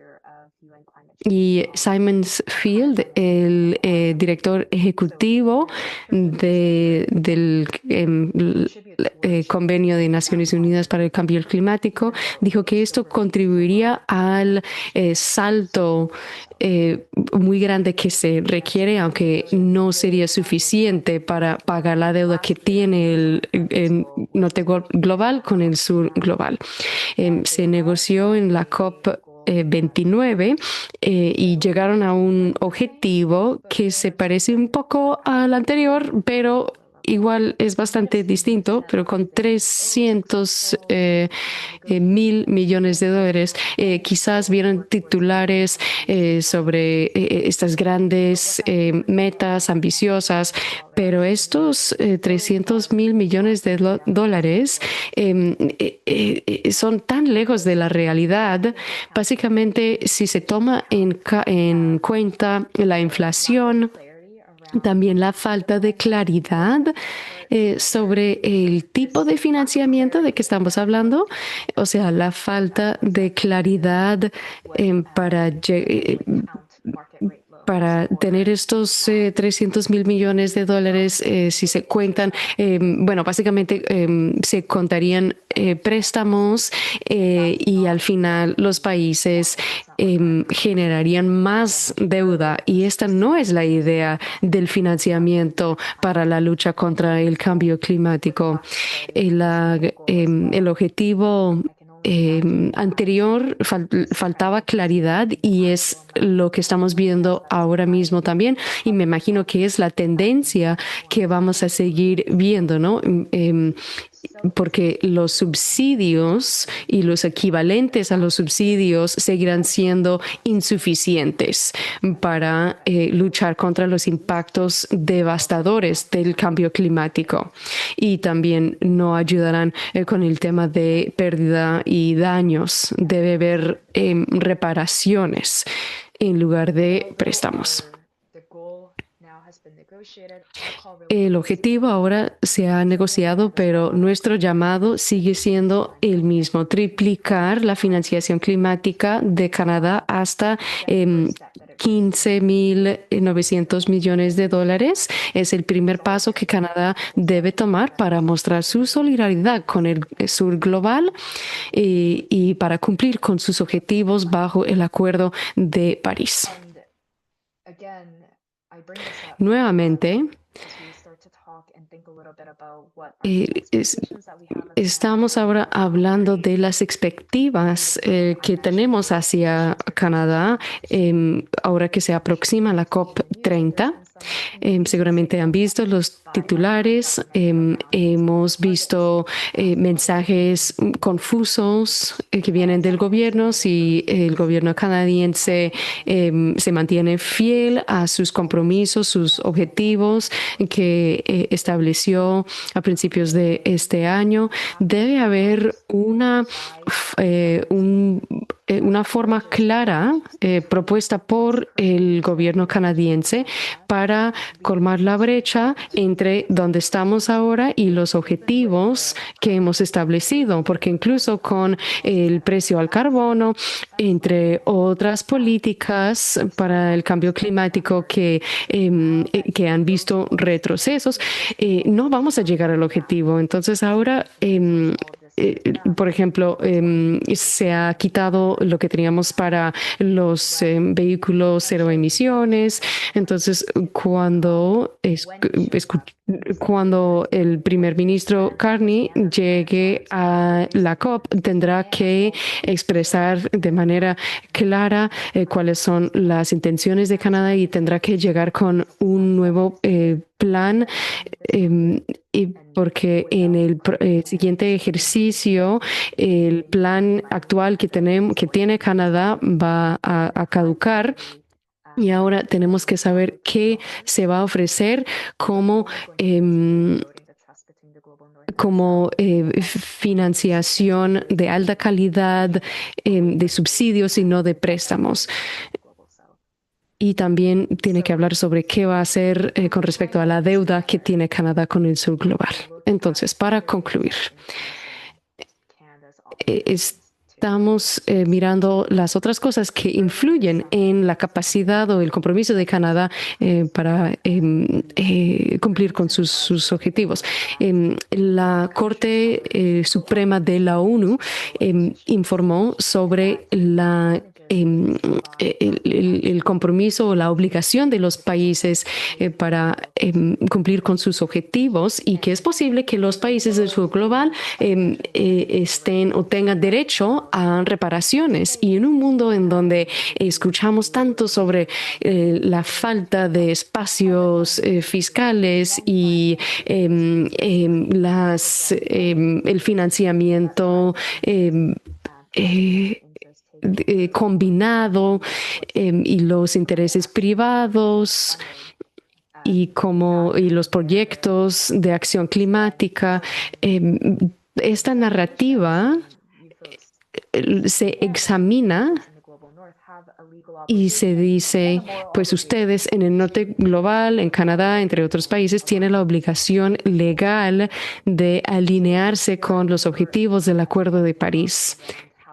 Y Simon Field, el director ejecutivo del Convenio de Naciones Unidas para el Cambio Climático, dijo que esto contribuiría al salto muy grande que se requiere, aunque no sería suficiente para pagar la deuda que tiene el norte global con el sur global. Se negoció en la COP 29 y llegaron a un objetivo que se parece un poco al anterior, pero igual es bastante distinto, pero con 300,000 millones de dólares. Quizás vieron titulares sobre estas grandes metas ambiciosas, pero estos 300,000 millones de dólares son tan lejos de la realidad. Básicamente, si se toma en cuenta la inflación, también la falta de claridad sobre el tipo de financiamiento de que estamos hablando, o sea, la falta de claridad para tener estos 300,000 millones de dólares, si se cuentan, bueno, básicamente se contarían préstamos y al final los países generarían más deuda, y esta no es la idea del financiamiento para la lucha contra el cambio climático. El objetivo anterior faltaba claridad, y es lo que estamos viendo ahora mismo también, y me imagino que es la tendencia que vamos a seguir viendo, ¿no? Porque los subsidios y los equivalentes a los subsidios seguirán siendo insuficientes para luchar contra los impactos devastadores del cambio climático, y también no ayudarán con el tema de pérdida y daños. Debe haber reparaciones en lugar de préstamos. El objetivo ahora se ha negociado, pero nuestro llamado sigue siendo el mismo: triplicar la financiación climática de Canadá hasta 15,900 millones de dólares. Es el primer paso que Canadá debe tomar para mostrar su solidaridad con el sur global y para cumplir con sus objetivos bajo el Acuerdo de París. Nuevamente, Estamos ahora hablando de las expectativas que tenemos hacia Canadá ahora que se aproxima la COP30. Seguramente han visto los titulares, hemos visto mensajes confusos que vienen del gobierno, si el gobierno canadiense se mantiene fiel a sus compromisos, sus objetivos que estableció a principios de este año. Debe haber una forma clara propuesta por el gobierno canadiense para colmar la brecha entre donde estamos ahora y los objetivos que hemos establecido, porque incluso con el precio al carbono, entre otras políticas para el cambio climático que han visto retrocesos, no vamos a llegar al objetivo. Entonces ahora por ejemplo, se ha quitado lo que teníamos para los vehículos cero emisiones. Entonces, cuando el primer ministro Carney llegue a la COP, tendrá que expresar de manera clara cuáles son las intenciones de Canadá y tendrá que llegar con un nuevo plan, porque en el siguiente ejercicio el plan actual que tiene Canadá va a caducar. Y ahora tenemos que saber qué se va a ofrecer como financiación de alta calidad, de subsidios y no de préstamos. Y también tiene que hablar sobre qué va a hacer con respecto a la deuda que tiene Canadá con el sur global. Entonces, para concluir, estamos mirando las otras cosas que influyen en la capacidad o el compromiso de Canadá para cumplir con sus objetivos. La Corte Suprema de la ONU informó sobre el compromiso o la obligación de los países para cumplir con sus objetivos, y que es posible que los países del sur global estén o tengan derecho a reparaciones. Y en un mundo en donde escuchamos tanto sobre la falta de espacios fiscales y el financiamiento combinado y los intereses privados y los proyectos de acción climática, esta narrativa se examina y se dice, pues ustedes en el norte global, en Canadá, entre otros países, tienen la obligación legal de alinearse con los objetivos del Acuerdo de París.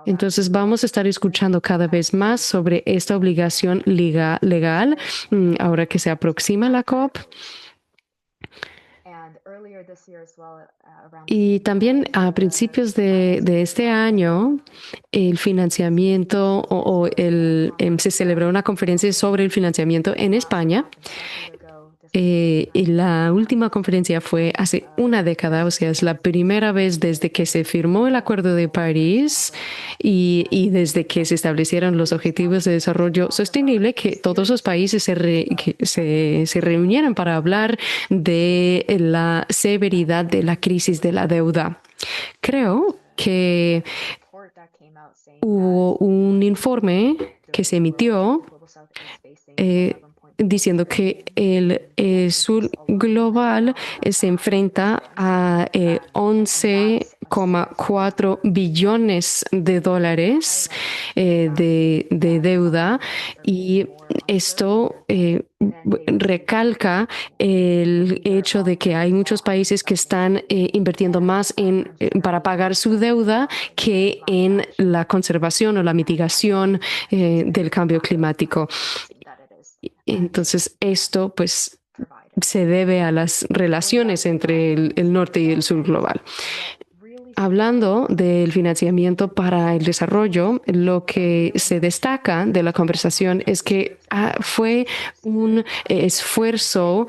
Entonces vamos a estar escuchando cada vez más sobre esta obligación legal ahora que se aproxima la COP. Y también a principios de este año, el financiamiento se celebró una conferencia sobre el financiamiento en España. Y la última conferencia fue hace una década, o sea, es la primera vez desde que se firmó el Acuerdo de París y desde que se establecieron los Objetivos de Desarrollo Sostenible, que todos los países se reunieran para hablar de la severidad de la crisis de la deuda. Creo que hubo un informe que se emitió diciendo que el sur global se enfrenta a 11,4 billones de dólares de deuda, y esto recalca el hecho de que hay muchos países que están invirtiendo más para pagar su deuda que en la conservación o la mitigación del cambio climático. Entonces, esto pues se debe a las relaciones entre el norte y el sur global. Hablando del financiamiento para el desarrollo, lo que se destaca de la conversación es que fue un esfuerzo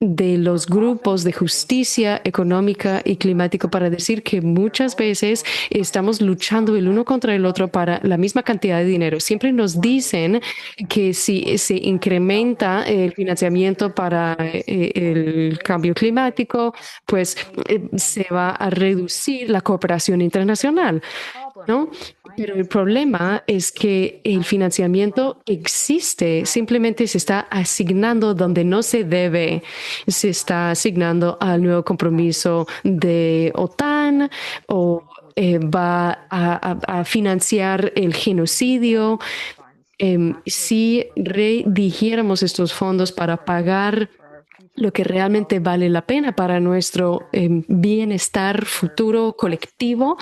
de los grupos de justicia económica y climática para decir que muchas veces estamos luchando el uno contra el otro para la misma cantidad de dinero. Siempre nos dicen que si se incrementa el financiamiento para el cambio climático, pues se va a reducir la cooperación internacional, ¿no? Pero el problema es que el financiamiento existe, simplemente se está asignando donde no se debe. Se está asignando al nuevo compromiso de OTAN o va a financiar el genocidio. Si redirigiéramos estos fondos para pagar lo que realmente vale la pena para nuestro bienestar futuro colectivo,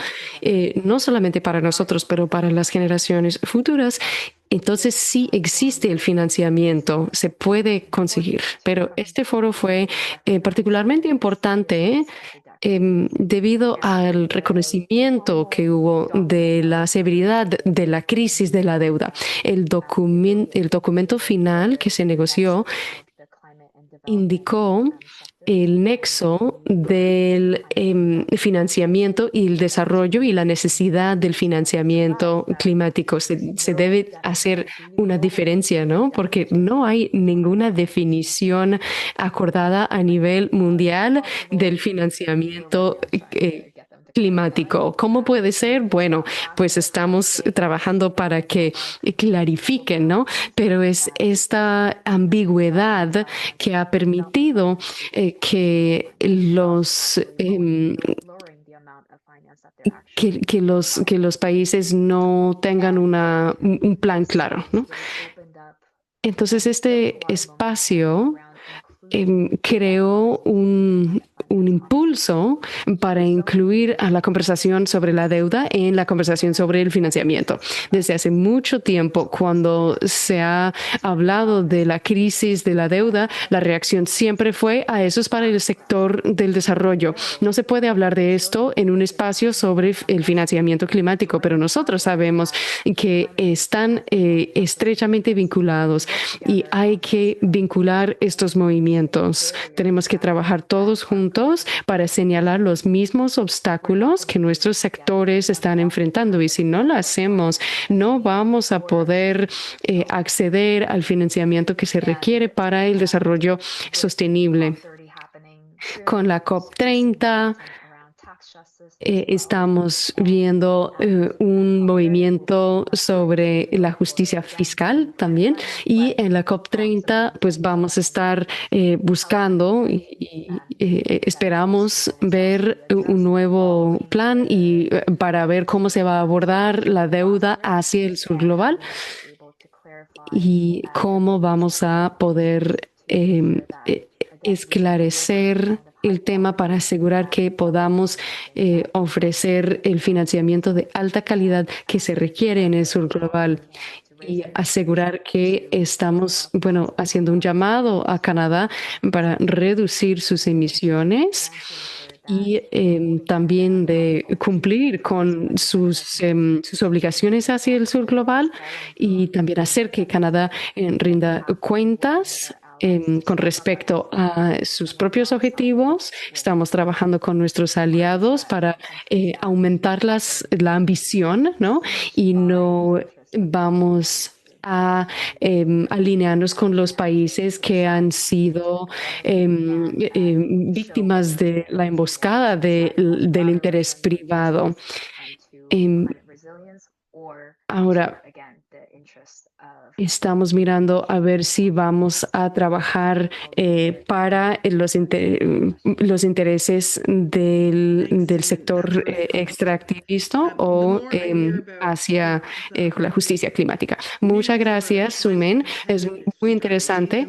no solamente para nosotros, pero para las generaciones futuras, entonces sí existe el financiamiento, se puede conseguir. Pero este foro fue particularmente importante debido al reconocimiento que hubo de la severidad de la crisis de la deuda. El documento final que se negoció indicó el nexo del financiamiento y el desarrollo y la necesidad del financiamiento climático. Se debe hacer una diferencia, ¿no? Porque no hay ninguna definición acordada a nivel mundial del financiamiento climático. ¿Cómo puede ser? Bueno, pues estamos trabajando para que clarifiquen, ¿no? Pero es esta ambigüedad que ha permitido que los países no tengan un plan claro, ¿no? Entonces, este espacio creó un impulso para incluir a la conversación sobre la deuda en la conversación sobre el financiamiento. Desde hace mucho tiempo, cuando se ha hablado de la crisis de la deuda, la reacción siempre fue eso es para el sector del desarrollo. No se puede hablar de esto en un espacio sobre el financiamiento climático, pero nosotros sabemos que están estrechamente vinculados y hay que vincular estos movimientos. Tenemos que trabajar todos juntos para señalar los mismos obstáculos que nuestros sectores están enfrentando. Y si no lo hacemos, no vamos a poder acceder al financiamiento que se requiere para el desarrollo sostenible. Con la COP30, estamos viendo un movimiento sobre la justicia fiscal también, y en la COP30 pues vamos a estar buscando y esperamos ver un nuevo plan y para ver cómo se va a abordar la deuda hacia el sur global y cómo vamos a poder esclarecer el tema para asegurar que podamos ofrecer el financiamiento de alta calidad que se requiere en el sur global y asegurar que estamos, haciendo un llamado a Canadá para reducir sus emisiones y también de cumplir con sus obligaciones hacia el sur global y también hacer que Canadá rinda cuentas con respecto a sus propios objetivos. Estamos trabajando con nuestros aliados para aumentar la ambición, ¿no? Y no vamos a alinearnos con los países que han sido víctimas de la emboscada del interés privado. Ahora, estamos mirando a ver si vamos a trabajar para los intereses del sector extractivista o hacia la justicia climática. Muchas gracias, Sumen. Es muy interesante.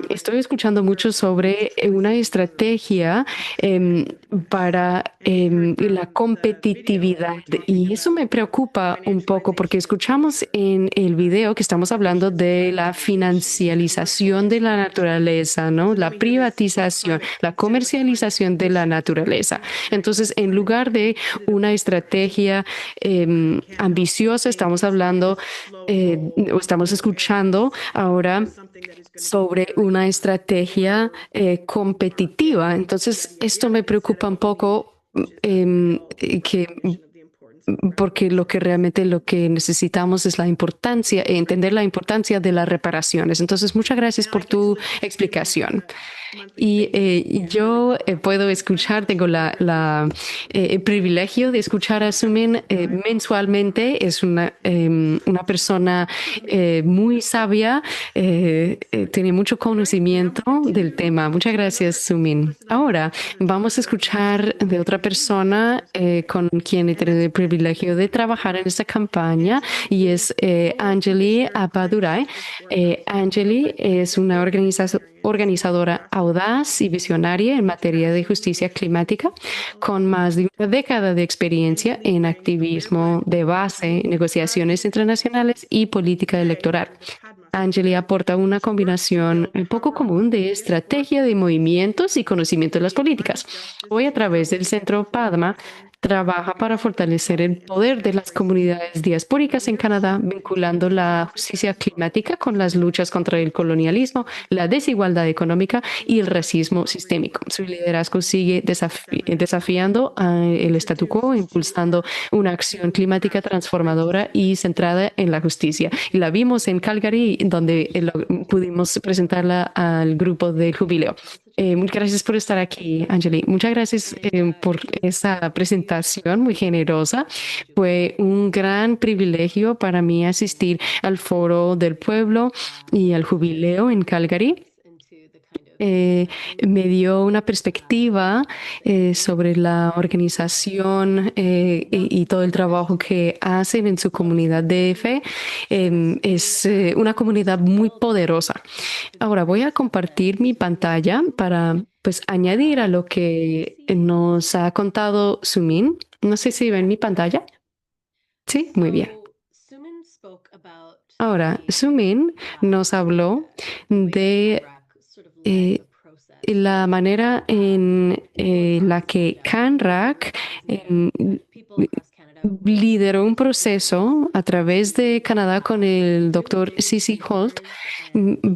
Estoy escuchando mucho sobre una estrategia para la competitividad y eso me preocupa un poco porque escuchamos en el video que estamos hablando de la financialización de la naturaleza, ¿no? La privatización, la comercialización de la naturaleza. Entonces, en lugar de una estrategia ambiciosa, estamos hablando, estamos escuchando ahora sobre una estrategia competitiva. Entonces, esto me preocupa un poco porque lo que necesitamos es entender la importancia de las reparaciones. Entonces, muchas gracias por tu explicación. Y yo puedo escuchar, tengo el privilegio de escuchar a Sumin mensualmente. Es una persona muy sabia, tiene mucho conocimiento del tema. Muchas gracias, Sumin. Ahora vamos a escuchar de otra persona con quien he tenido el privilegio de trabajar en esta campaña, y es Anjali Appadurai. Anjali es una organizadora audaz y visionaria en materia de justicia climática, con más de una década de experiencia en activismo de base, negociaciones internacionales y política electoral. Anjali aporta una combinación poco común de estrategia de movimientos y conocimiento de las políticas. Hoy, a través del Centro Padma, trabaja para fortalecer el poder de las comunidades diaspóricas en Canadá, vinculando la justicia climática con las luchas contra el colonialismo, la desigualdad económica y el racismo sistémico. Su liderazgo sigue desafiando el statu quo, impulsando una acción climática transformadora y centrada en la justicia. Y la vimos en Calgary, donde pudimos presentarla al grupo del jubileo. Muchas gracias por estar aquí, Anjali. Muchas gracias por esa presentación muy generosa. Fue un gran privilegio para mí asistir al Foro del Pueblo y al Jubileo en Calgary. Me dio una perspectiva sobre la organización y todo el trabajo que hacen en su comunidad de fe. Es una comunidad muy poderosa. Ahora voy a compartir mi pantalla para añadir a lo que nos ha contado Sumin. No sé si ven mi pantalla. Sí, muy bien. Ahora, Sumin nos habló de la manera en la que CANRAC lideró un proceso a través de Canadá con el doctor C.C. Holt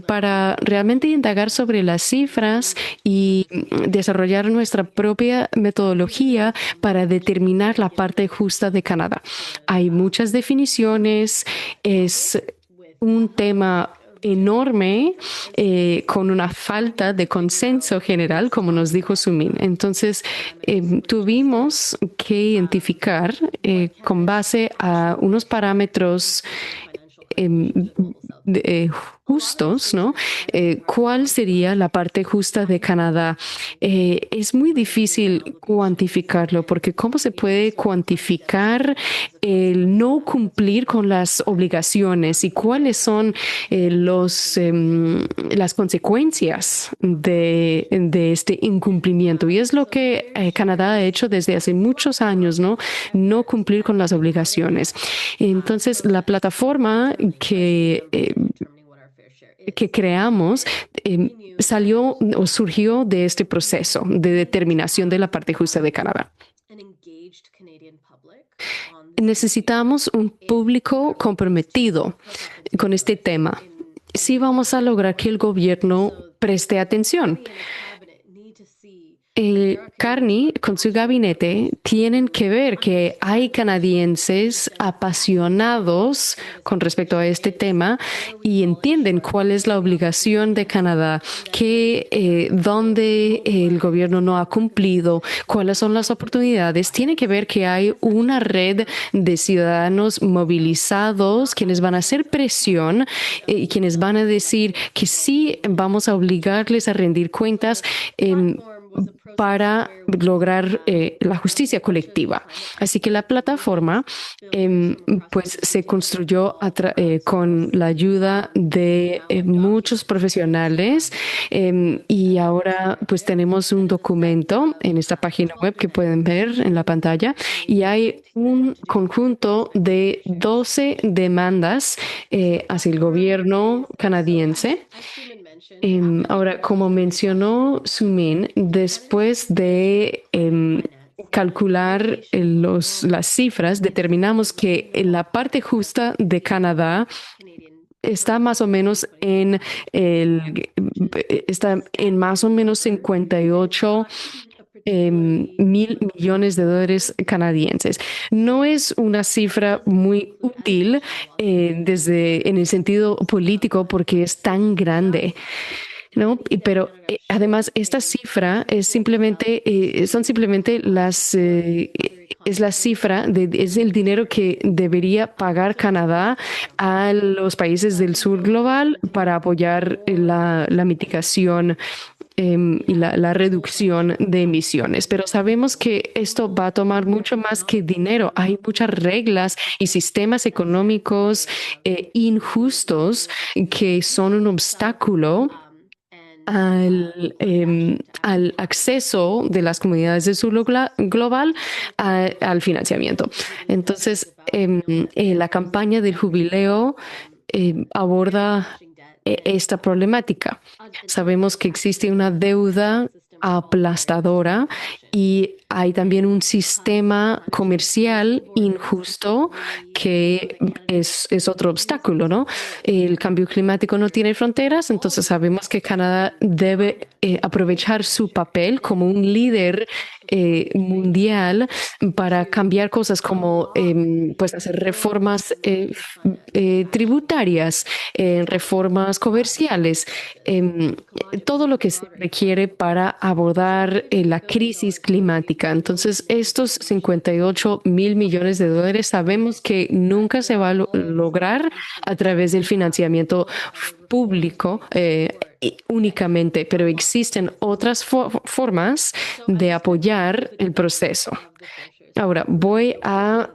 para realmente indagar sobre las cifras y desarrollar nuestra propia metodología para determinar la parte justa de Canadá. Hay muchas definiciones, es un tema enorme, con una falta de consenso general, como nos dijo Sumin. Entonces, tuvimos que identificar, con base a unos parámetros justos, ¿no? ¿Cuál sería la parte justa de Canadá? Es muy difícil cuantificarlo, porque ¿cómo se puede cuantificar el no cumplir con las obligaciones y cuáles son las consecuencias de este incumplimiento? Y es lo que Canadá ha hecho desde hace muchos años, ¿no? No cumplir con las obligaciones. Entonces, la plataforma que creamos salió o surgió de este proceso de determinación de la parte justa de Canadá. Necesitamos un público comprometido con este tema. Sí, vamos a lograr que el gobierno preste atención. Carney, con su gabinete, tienen que ver que hay canadienses apasionados con respecto a este tema y entienden cuál es la obligación de Canadá, donde el gobierno no ha cumplido, cuáles son las oportunidades. Tiene que ver que hay una red de ciudadanos movilizados, quienes van a hacer presión y quienes van a decir que sí vamos a obligarles a rendir cuentas para lograr la justicia colectiva. Así que la plataforma se construyó con la ayuda de muchos profesionales y ahora tenemos un documento en esta página web que pueden ver en la pantalla, y hay un conjunto de 12 demandas hacia el gobierno canadiense. Ahora, como mencionó Sumin, después de calcular las cifras, determinamos que la parte justa de Canadá está más o menos está en más o menos 58 mil millones de dólares canadienses. No es una cifra muy útil en el sentido político porque es tan grande. ¿No? Pero además esta cifra son simplemente es la cifra, es el dinero que debería pagar Canadá a los países del sur global para apoyar la mitigación y la reducción de emisiones. Pero sabemos que esto va a tomar mucho más que dinero. Hay muchas reglas y sistemas económicos injustos que son un obstáculo al acceso de las comunidades del sur global al financiamiento. Entonces, la campaña del jubileo aborda esta problemática. Sabemos que existe una deuda aplastadora y hay también un sistema comercial injusto que es otro obstáculo, ¿no? El cambio climático no tiene fronteras, entonces sabemos que Canadá debe aprovechar su papel como un líder mundial para cambiar cosas como pues hacer reformas tributarias, reformas comerciales, todo lo que se requiere para abordar la crisis climática. Entonces, estos 58 mil millones de dólares sabemos que nunca se va a lograr a través del financiamiento público únicamente, pero existen otras formas de apoyar el proceso. Ahora, voy a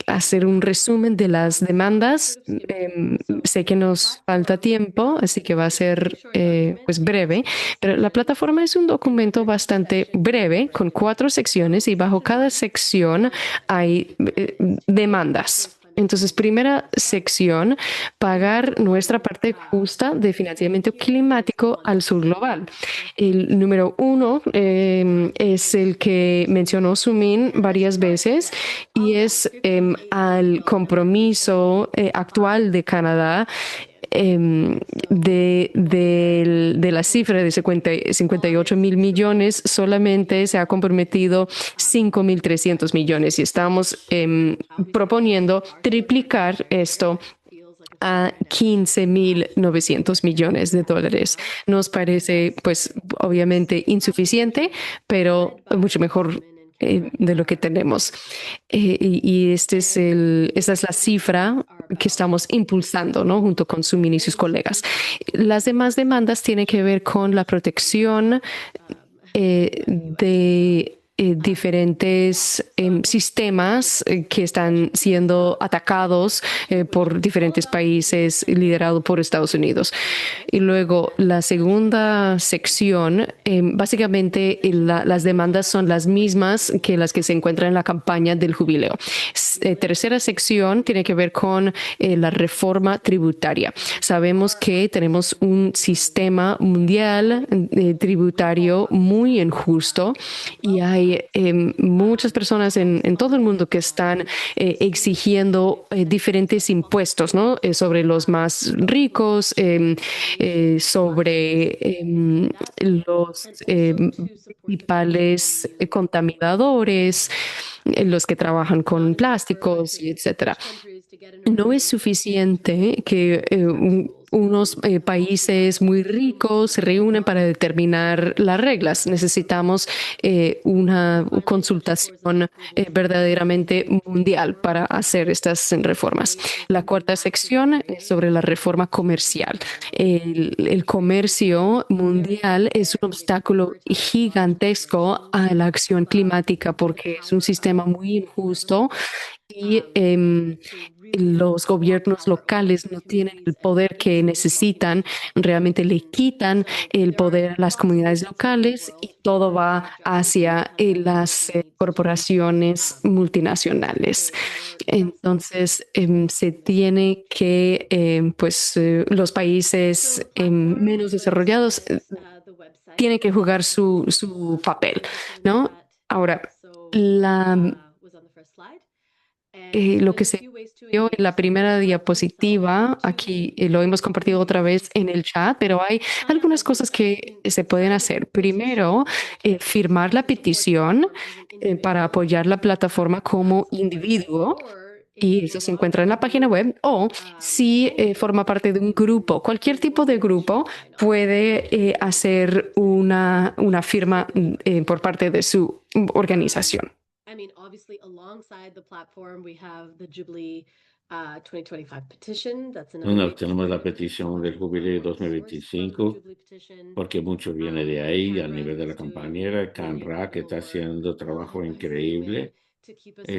hacer un resumen de las demandas. Sé que nos falta tiempo, así que va a ser pues breve, pero la plataforma es un documento bastante breve con 4 secciones y bajo cada sección hay demandas. Entonces, primera sección, pagar nuestra parte justa de financiamiento climático al sur global. El número 1 es el que mencionó Sumin varias veces y es al compromiso actual de Canadá de la cifra de 58 mil millones, solamente se ha comprometido 5.300 millones y estamos proponiendo triplicar esto a 15.900 millones de dólares. Nos parece, pues, obviamente insuficiente, pero mucho mejor de lo que tenemos. Y esta es la cifra que estamos impulsando, ¿no? Junto con Sumin y sus colegas. Las demás demandas tienen que ver con la protección de diferentes sistemas que están siendo atacados por diferentes países liderados por Estados Unidos. Y luego la segunda sección, básicamente las demandas son las mismas que las que se encuentran en la campaña del jubileo. Tercera sección tiene que ver con la reforma tributaria. Sabemos que tenemos un sistema mundial tributario muy injusto y hay muchas personas en todo el mundo que están exigiendo diferentes impuestos, ¿no? Sobre los más ricos, sobre los principales contaminadores, los que trabajan con plásticos, etcétera. No es suficiente que unos países muy ricos se reúnen para determinar las reglas. Necesitamos una consultación verdaderamente mundial para hacer estas reformas. La cuarta sección es sobre la reforma comercial. El comercio mundial es un obstáculo gigantesco a la acción climática porque es un sistema muy injusto y los gobiernos locales no tienen el poder que necesitan, realmente le quitan el poder a las comunidades locales y todo va hacia las corporaciones multinacionales. Entonces, se tiene que, los países menos desarrollados tienen que jugar su papel, ¿no? Ahora, lo que se vio en la primera diapositiva, aquí lo hemos compartido otra vez en el chat, pero hay algunas cosas que se pueden hacer. Primero, firmar la petición para apoyar la plataforma como individuo. Y eso se encuentra en la página web. O si forma parte de un grupo, cualquier tipo de grupo puede hacer una firma por parte de su organización.
I mean, obviously, alongside the platform, we have the Jubilee 2025 petition. That's another
Bueno,
way to
tenemos la
support
petición del Jubileo
source from the
2025,
Jubilee petition.
porque mucho viene de ahí a
CanRac
nivel de la
is doing
compañera. CanRac está haciendo trabajo increíble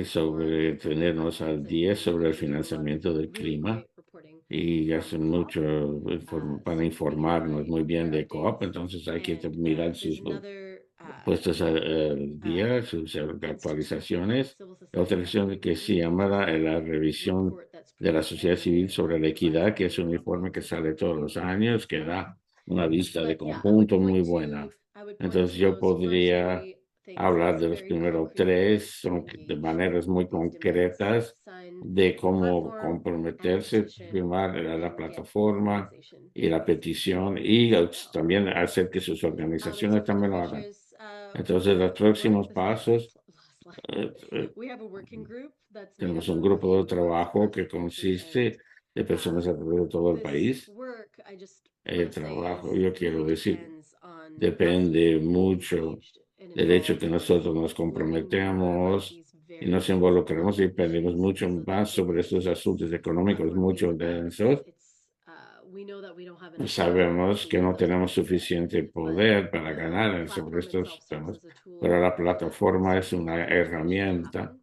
sobre tenernos al día sobre el financiamiento del clima y hacen mucho para informarnos muy bien de COP, entonces hay que mirar sus puestos al día, sus actualizaciones. La otra sección que se llama la revisión de la sociedad civil sobre la equidad, que es un informe que sale todos los años, que da una vista de conjunto muy buena. Entonces yo podría hablar de los primeros tres, son de maneras muy concretas de cómo comprometerse, firmar la plataforma y la petición y también hacer que sus organizaciones también lo hagan. Entonces, los próximos pasos, tenemos un grupo de trabajo que consiste de personas a través de todo el país. El trabajo, yo quiero decir, depende mucho del hecho que nosotros nos comprometemos y nos involucramos y aprendemos mucho más sobre estos asuntos económicos, mucho densos. Sabemos que no tenemos suficiente poder para ganar sobre estos temas, pero la plataforma es una herramienta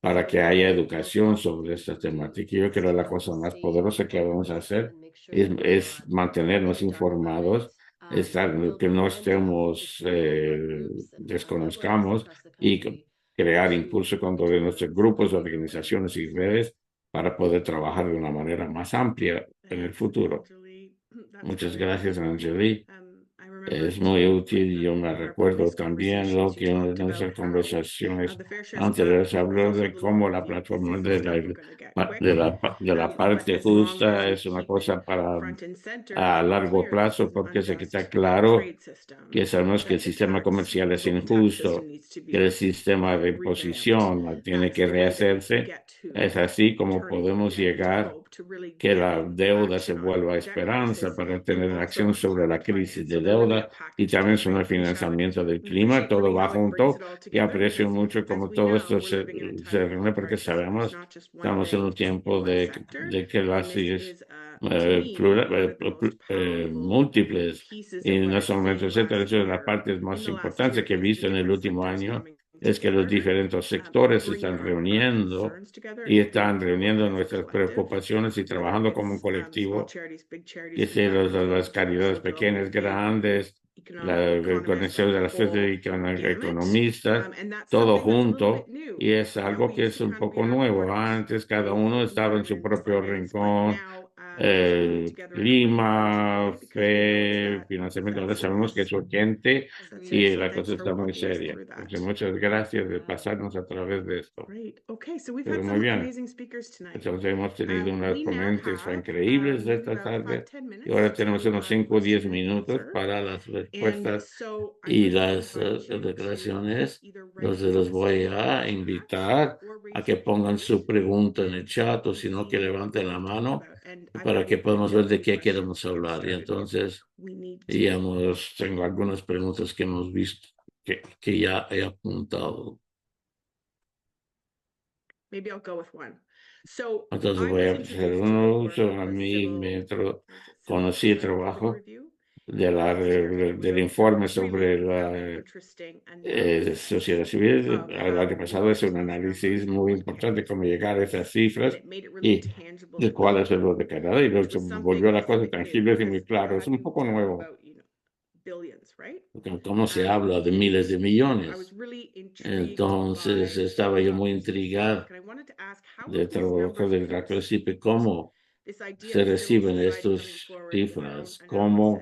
para que haya educación sobre esta temática. Yo creo que la cosa más poderosa que vamos a hacer es mantenernos informados, que no estemos, desconozcamos y crear impulso con todos nuestros grupos, organizaciones y redes para poder trabajar de una manera más amplia en el futuro. Muchas gracias, Angeli. Es muy útil. Yo me recuerdo también lo que en nuestras conversaciones anteriores habló de cómo la plataforma de la parte justa es una cosa para a largo plazo, porque se está claro que sabemos que el sistema comercial es injusto, que el sistema de imposición tiene que rehacerse. Es así como podemos llegar que la deuda se vuelva esperanza para tener acción sobre la crisis de deuda y también sobre el financiamiento del clima. Todo va junto y aprecio mucho como todo esto se reúne porque sabemos que estamos en un tiempo de que las múltiples y no solamente etcétera. Eso es la parte más importante que he visto en el último año, es que los diferentes sectores se están reuniendo y están reuniendo nuestras preocupaciones y trabajando como un colectivo, que sea las caridades pequeñas, grandes, la conexión de las economistas, todo junto, y es algo que es un poco nuevo. Antes cada uno estaba en su propio rincón, clima, fe, financiamiento. Ahora sabemos que es urgente y la cosa está muy seria. Entonces, muchas gracias de pasarnos a través de esto. Pero muy bien. Entonces hemos tenido unos ponentes increíbles de esta tarde y ahora tenemos unos 5 o 10 minutos para las respuestas y las declaraciones. Entonces los voy a invitar a que pongan su pregunta en el chat o si no que levanten la mano para que podamos ver de qué queremos hablar. Y entonces tengo algunas preguntas que hemos visto que ya he apuntado. Entonces voy a hacer uno. A mí conocí el trabajo del informe sobre la sociedad civil. El año pasado es un análisis muy importante cómo llegar a esas cifras y de cuál es el rol de Canadá, y luego se volvió la cosa tangible y muy claro. Es un poco nuevo. ¿Cómo se habla de miles de millones? Entonces estaba yo muy intrigado de trabajo del CIPE, cómo se reciben estas cifras, cómo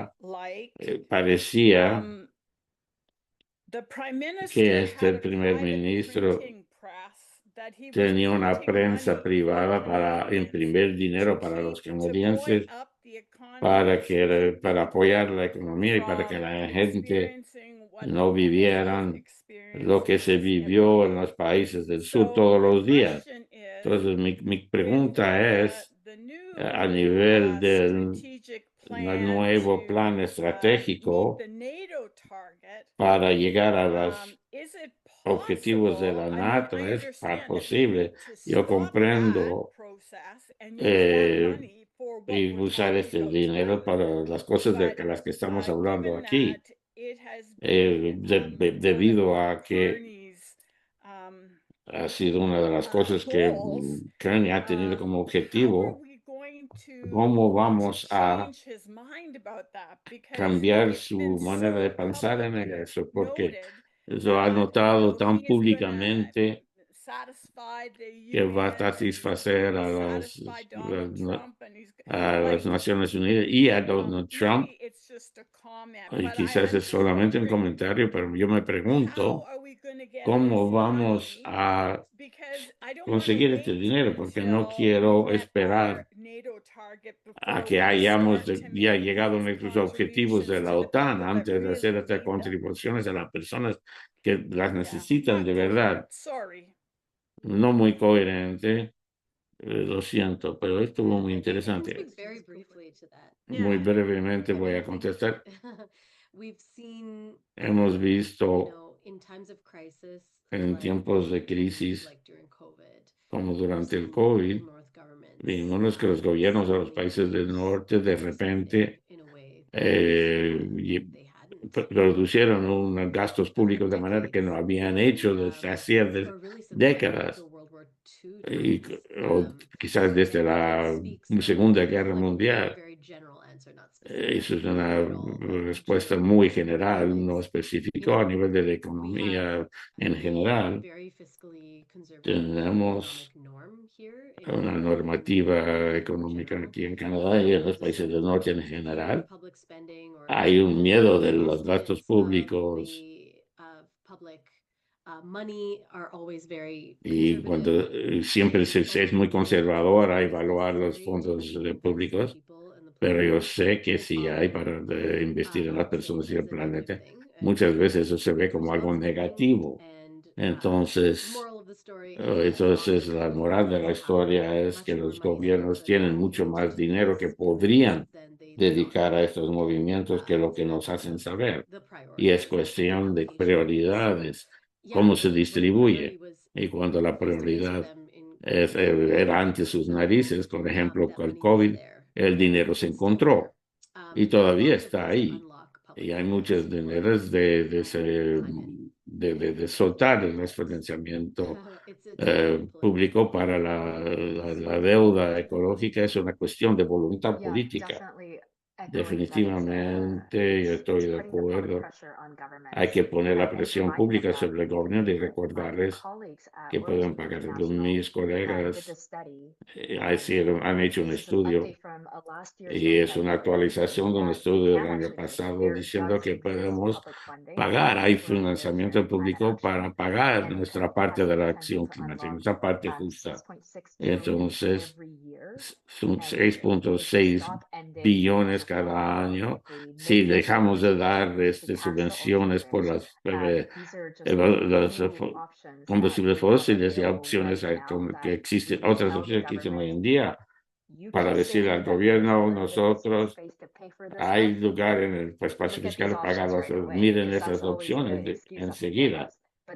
parecía que este primer ministro tenía una prensa privada para imprimir dinero para los canadienses, para apoyar la economía y para que la gente no vivieran lo que se vivió en los países del sur todos los días. Entonces, mi pregunta es, a nivel del nuevo plan estratégico para llegar a los objetivos de la NATO, ¿es posible? Yo comprendo y usar este dinero para las cosas de las que estamos hablando aquí, debido a que ha sido una de las cosas que Kearney ha tenido como objetivo. ¿Cómo vamos a cambiar su manera de pensar en eso? Porque eso ha notado tan públicamente que va a satisfacer a las Naciones Unidas y a Donald Trump. Y quizás es solamente un comentario, pero yo me pregunto cómo vamos a conseguir este dinero, porque no quiero esperar a que hayamos ya llegado a nuestros objetivos de la OTAN antes de hacer estas contribuciones a las personas que las necesitan de verdad. No muy coherente, lo siento, pero estuvo muy interesante. Muy brevemente voy a contestar. Hemos visto en tiempos de crisis, como durante el COVID, vimos que los gobiernos de los países del norte de repente reducieron unos gastos públicos de manera que no habían hecho desde hacía décadas, o quizás desde la Segunda Guerra Mundial. Eso es una respuesta muy general, no específica a nivel de la economía en general. Tenemos una normativa económica aquí en Canadá y en los países del norte en general. Hay un miedo de los gastos públicos. Y cuando siempre se es muy conservador a evaluar los fondos públicos, pero yo sé que sí hay para investir en las personas y el planeta. Muchas veces eso se ve como algo negativo. Entonces, la moral de la historia es que los gobiernos tienen mucho más dinero que podrían dedicar a estos movimientos que lo que nos hacen saber. Y es cuestión de prioridades, cómo se distribuye. Y cuando la prioridad era ante sus narices, por ejemplo, con el COVID, el dinero se encontró y todavía está ahí. Y hay muchas maneras de soltar el financiamiento público para la deuda ecológica. Es una cuestión de voluntad política. Definitivamente, yo estoy de acuerdo. Hay que poner la presión pública sobre el gobierno y recordarles que pueden pagar. Mis colegas han hecho un estudio y es una actualización de un estudio del año pasado diciendo que podemos pagar. Hay financiamiento público para pagar nuestra parte de la acción climática, nuestra parte justa. Entonces, son 6.6 billones cada año. Si dejamos de dar subvenciones por los combustibles fósiles y opciones que existen, otras opciones que existen hoy en día, para decir al gobierno, nosotros, hay lugar en el espacio fiscal pagado, miren esas opciones enseguida.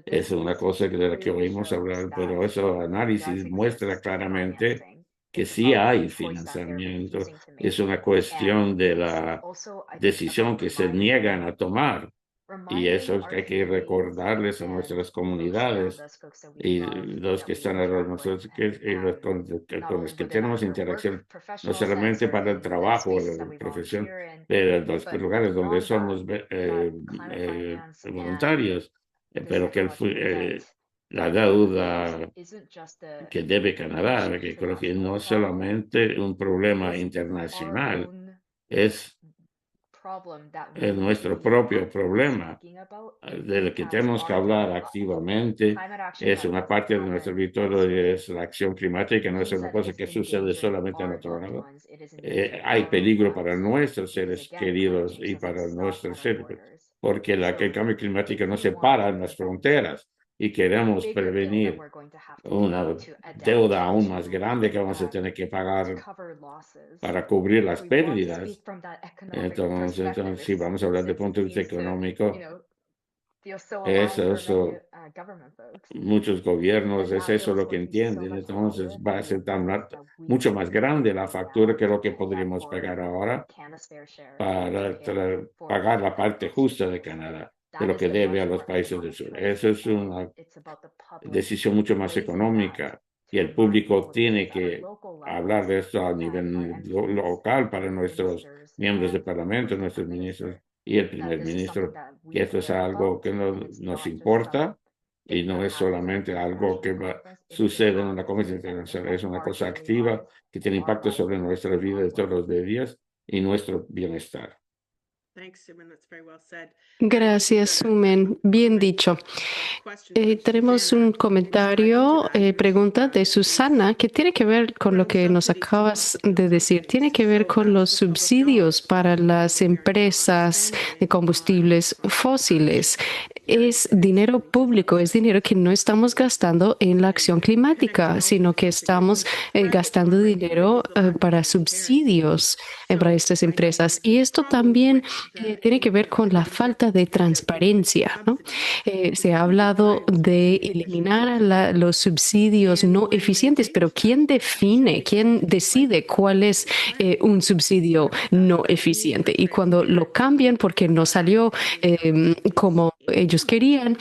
Es una cosa de la que oímos hablar, pero ese análisis muestra claramente que sí hay financiamiento. Es una cuestión de la decisión que se niegan a tomar. Y eso es que hay que recordarles a nuestras comunidades y los que están alrededor de nosotros, con los que tenemos interacción, no solamente para el trabajo o la profesión, pero en los lugares donde somos voluntarios, pero que la deuda que debe Canadá, que creo que no es solamente un problema internacional, es nuestro propio problema del que tenemos que hablar activamente. Es una parte de nuestro victoria, es la acción climática, no es una cosa que sucede solamente en otro lado. Hay peligro para nuestros seres queridos y para nuestros seres. porque el cambio climático no se para en las fronteras y queremos prevenir una deuda aún más grande que vamos a tener que pagar para cubrir las pérdidas. Entonces, si vamos a hablar de punto de vista económico, eso, muchos gobiernos, es eso lo que entienden. Entonces, va a ser mucho más grande la factura que lo que podríamos pagar ahora para pagar la parte justa de Canadá, de lo que debe a los países del sur. Eso es una decisión mucho más económica y el público tiene que hablar de esto a nivel local para nuestros miembros del Parlamento, nuestros ministros y el primer ministro, que esto es algo que nos importa y no es solamente algo que sucede en una conferencia internacional, es una cosa activa que tiene impacto sobre nuestra vida de todos los días y nuestro bienestar.
Gracias, Sumen. Bien dicho. Tenemos un comentario, pregunta de Susana, que tiene que ver con lo que nos acabas de decir. Tiene que ver con los subsidios para las empresas de combustibles fósiles. Es dinero público, es dinero que no estamos gastando en la acción climática, sino que estamos gastando dinero para subsidios para estas empresas. Y esto también tiene que ver con la falta de transparencia, ¿no? Se ha hablado de eliminar los subsidios no eficientes, pero ¿quién define, quién decide cuál es un subsidio no eficiente? Y cuando lo cambian porque no salió como ellos querían,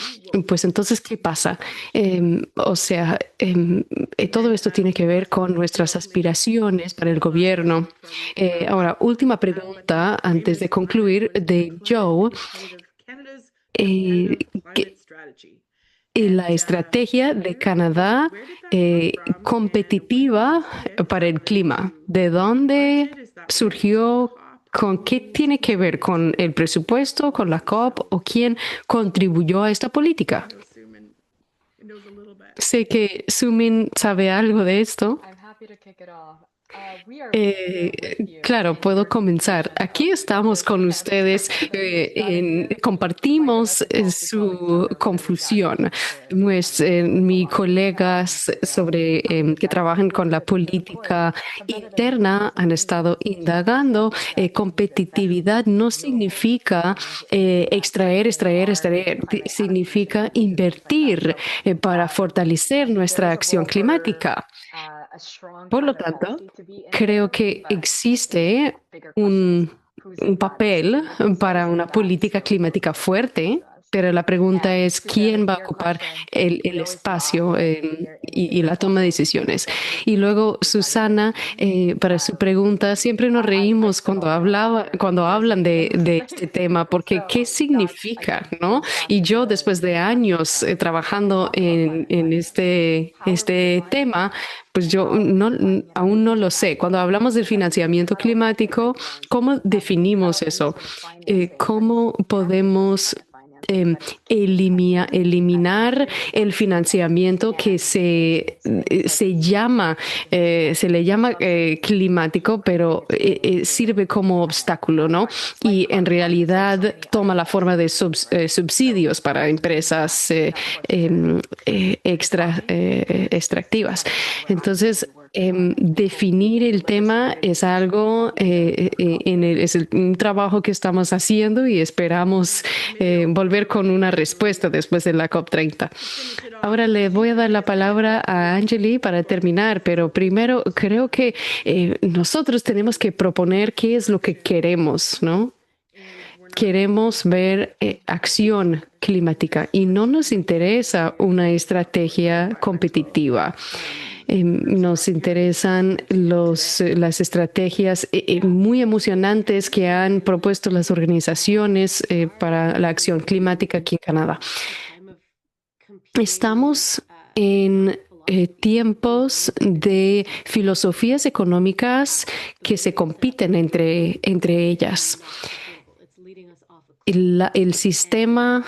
pues entonces, ¿qué pasa? Todo esto tiene que ver con nuestras aspiraciones para el gobierno. Ahora, última pregunta antes de concluir de Joe. La estrategia de Canadá competitiva para el clima, ¿de dónde surgió? ¿Con qué tiene que ver? ¿Con el presupuesto, con la COP o quién contribuyó a esta política? Sé que Sumin sabe algo de esto. Claro, puedo comenzar. Aquí estamos con ustedes, compartimos su confusión. Mis colegas que trabajan con la política interna han estado indagando. Competitividad no significa extraer, significa invertir para fortalecer nuestra acción climática. Por lo tanto, creo que existe un papel para una política climática fuerte, pero la pregunta es quién va a ocupar el espacio y la toma de decisiones. Y luego, Susana, para su pregunta, siempre nos reímos cuando hablan de este tema, porque ¿qué significa, no? Y yo, después de años trabajando en este tema, pues yo aún no lo sé. Cuando hablamos del financiamiento climático, ¿cómo definimos eso? ¿Cómo podemos eliminar el financiamiento que se le llama climático, pero sirve como obstáculo, ¿no? Y en realidad toma la forma de subsidios para empresas extractivas. Entonces, definir el tema es algo, es un trabajo que estamos haciendo y esperamos volver con una respuesta después de la COP30. Ahora le voy a dar la palabra a Anjali para terminar, pero primero creo que nosotros tenemos que proponer qué es lo que queremos, ¿no? Queremos ver acción climática y no nos interesa una estrategia competitiva. Nos interesan las estrategias muy emocionantes que han propuesto las organizaciones para la acción climática aquí en Canadá. Estamos en tiempos de filosofías económicas que se compiten entre ellas. El sistema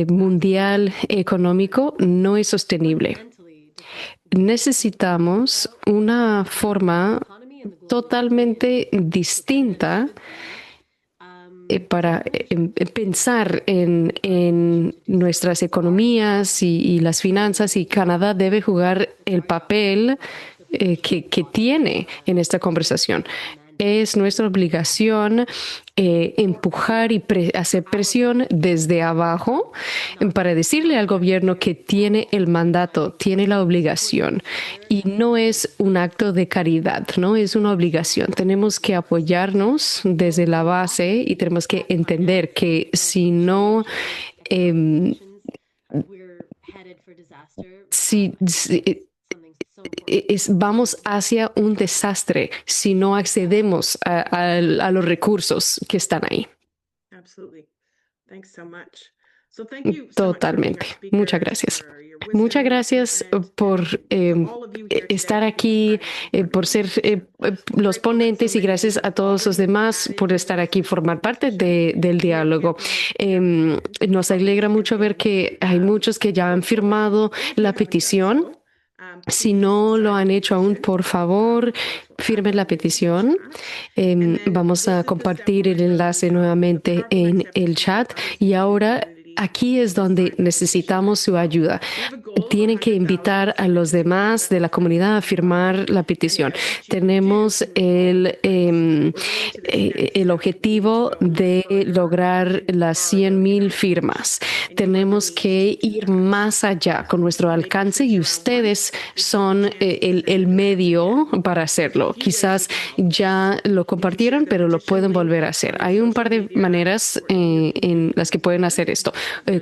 mundial económico no es sostenible. Necesitamos una forma totalmente distinta para pensar en nuestras economías y las finanzas, y Canadá debe jugar el papel que tiene en esta conversación. Es nuestra obligación empujar y hacer presión desde abajo para decirle al gobierno que tiene el mandato, tiene la obligación, y no es un acto de caridad, no es una obligación. Tenemos que apoyarnos desde la base y tenemos que entender que si no vamos hacia un desastre si no accedemos a los recursos que están ahí. Totalmente. Muchas gracias. Muchas gracias por estar aquí, por ser los ponentes, y gracias a todos los demás por estar aquí, formar parte del diálogo. Nos alegra mucho ver que hay muchos que ya han firmado la petición. Si no lo han hecho aún, por favor, firmen la petición. Vamos a compartir el enlace nuevamente en el chat. Y ahora, aquí es donde necesitamos su ayuda. Tienen que invitar a los demás de la comunidad a firmar la petición. Tenemos el objetivo de lograr las 100,000 firmas. Tenemos que ir más allá con nuestro alcance, y ustedes son el medio para hacerlo. Quizás ya lo compartieron, pero lo pueden volver a hacer. Hay un par de maneras en las que pueden hacer esto.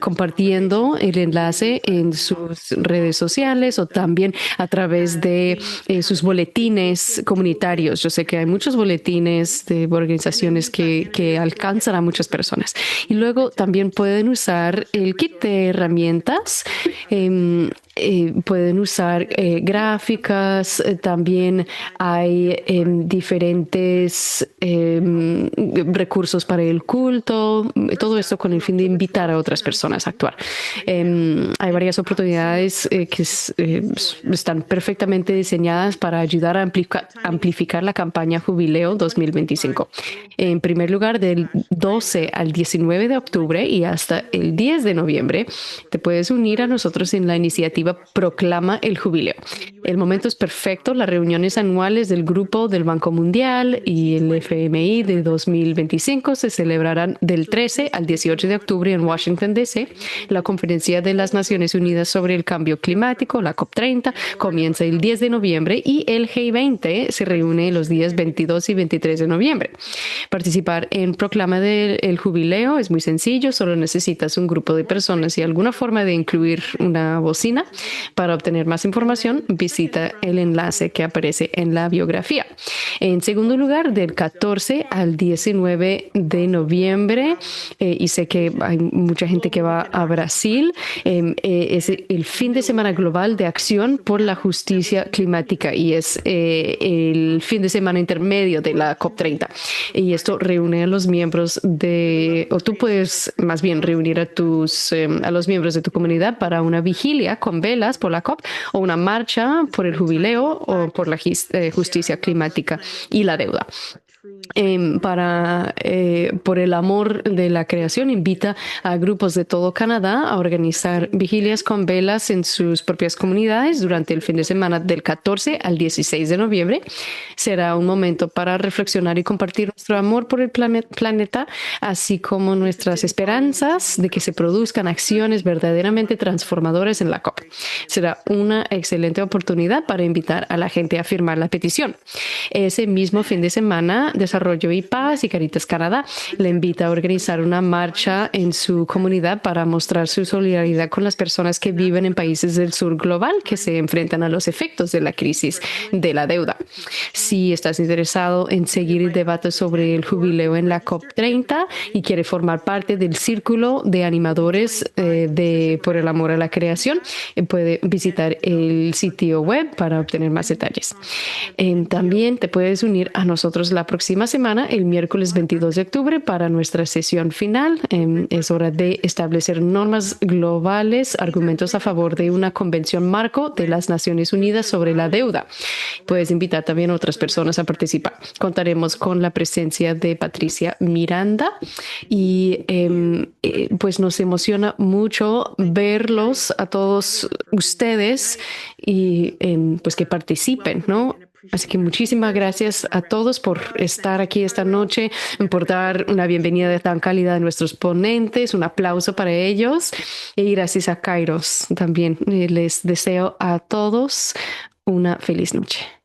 Compartiendo el enlace en sus redes sociales, o también a través de sus boletines comunitarios. Yo sé que hay muchos boletines de organizaciones que alcanzan a muchas personas. Y luego también pueden usar el kit de herramientas. Pueden usar gráficas, también hay diferentes recursos para el culto, todo esto con el fin de invitar a otras personas a actuar. Hay varias oportunidades que están perfectamente diseñadas para ayudar a amplificar la campaña Jubileo 2025. En primer lugar, del 12 al 19 de octubre y hasta el 10 de noviembre, te puedes unir a nosotros en la iniciativa Proclama el Jubileo. El momento es perfecto. Las reuniones anuales del Grupo del Banco Mundial y el FMI de 2025 se celebrarán del 13 al 18 de octubre en Washington, D.C. La Conferencia de las Naciones Unidas sobre el Cambio Climático, la COP30, comienza el 10 de noviembre y el G20 se reúne los días 22 y 23 de noviembre. Participar en Proclama el Jubileo es muy sencillo. Solo necesitas un grupo de personas y alguna forma de incluir una bocina. Para obtener más información, visita el enlace que aparece en la biografía. En segundo lugar, del 14 al 19 de noviembre, y sé que hay mucha gente que va a Brasil, es el fin de semana global de acción por la justicia climática, y es el fin de semana intermedio de la COP30. Y esto reúne a los miembros o tú puedes más bien reunir a los miembros de tu comunidad para una vigilia con velas por la COP, o una marcha por el jubileo, o por la justicia climática y la deuda. Por el amor de la creación, invita a grupos de todo Canadá a organizar vigilias con velas en sus propias comunidades durante el fin de semana del 14 al 16 de noviembre. Será un momento para reflexionar y compartir nuestro amor por el planeta, así como nuestras esperanzas de que se produzcan acciones verdaderamente transformadoras en la COP. Será una excelente oportunidad para invitar a la gente a firmar la petición. Ese mismo fin de semana, Desarrollo y Paz y Caritas Canadá le invita a organizar una marcha en su comunidad para mostrar su solidaridad con las personas que viven en países del sur global que se enfrentan a los efectos de la crisis de la deuda. Si estás interesado en seguir el debate sobre el jubileo en la COP30 y quiere formar parte del círculo de animadores por el amor a la creación, puede visitar el sitio web para obtener más detalles. También te puedes unir a nosotros la próxima próxima semana, el miércoles 22 de octubre, para nuestra sesión final. Es hora de establecer normas globales, argumentos a favor de una convención marco de las Naciones Unidas sobre la deuda. Puedes invitar también a otras personas a participar. Contaremos con la presencia de Patricia Miranda y pues nos emociona mucho verlos a todos ustedes y pues que participen, ¿no? Así que muchísimas gracias a todos por estar aquí esta noche, por dar una bienvenida tan cálida a nuestros ponentes, un aplauso para ellos y gracias a Kairos también. Les deseo a todos una feliz noche.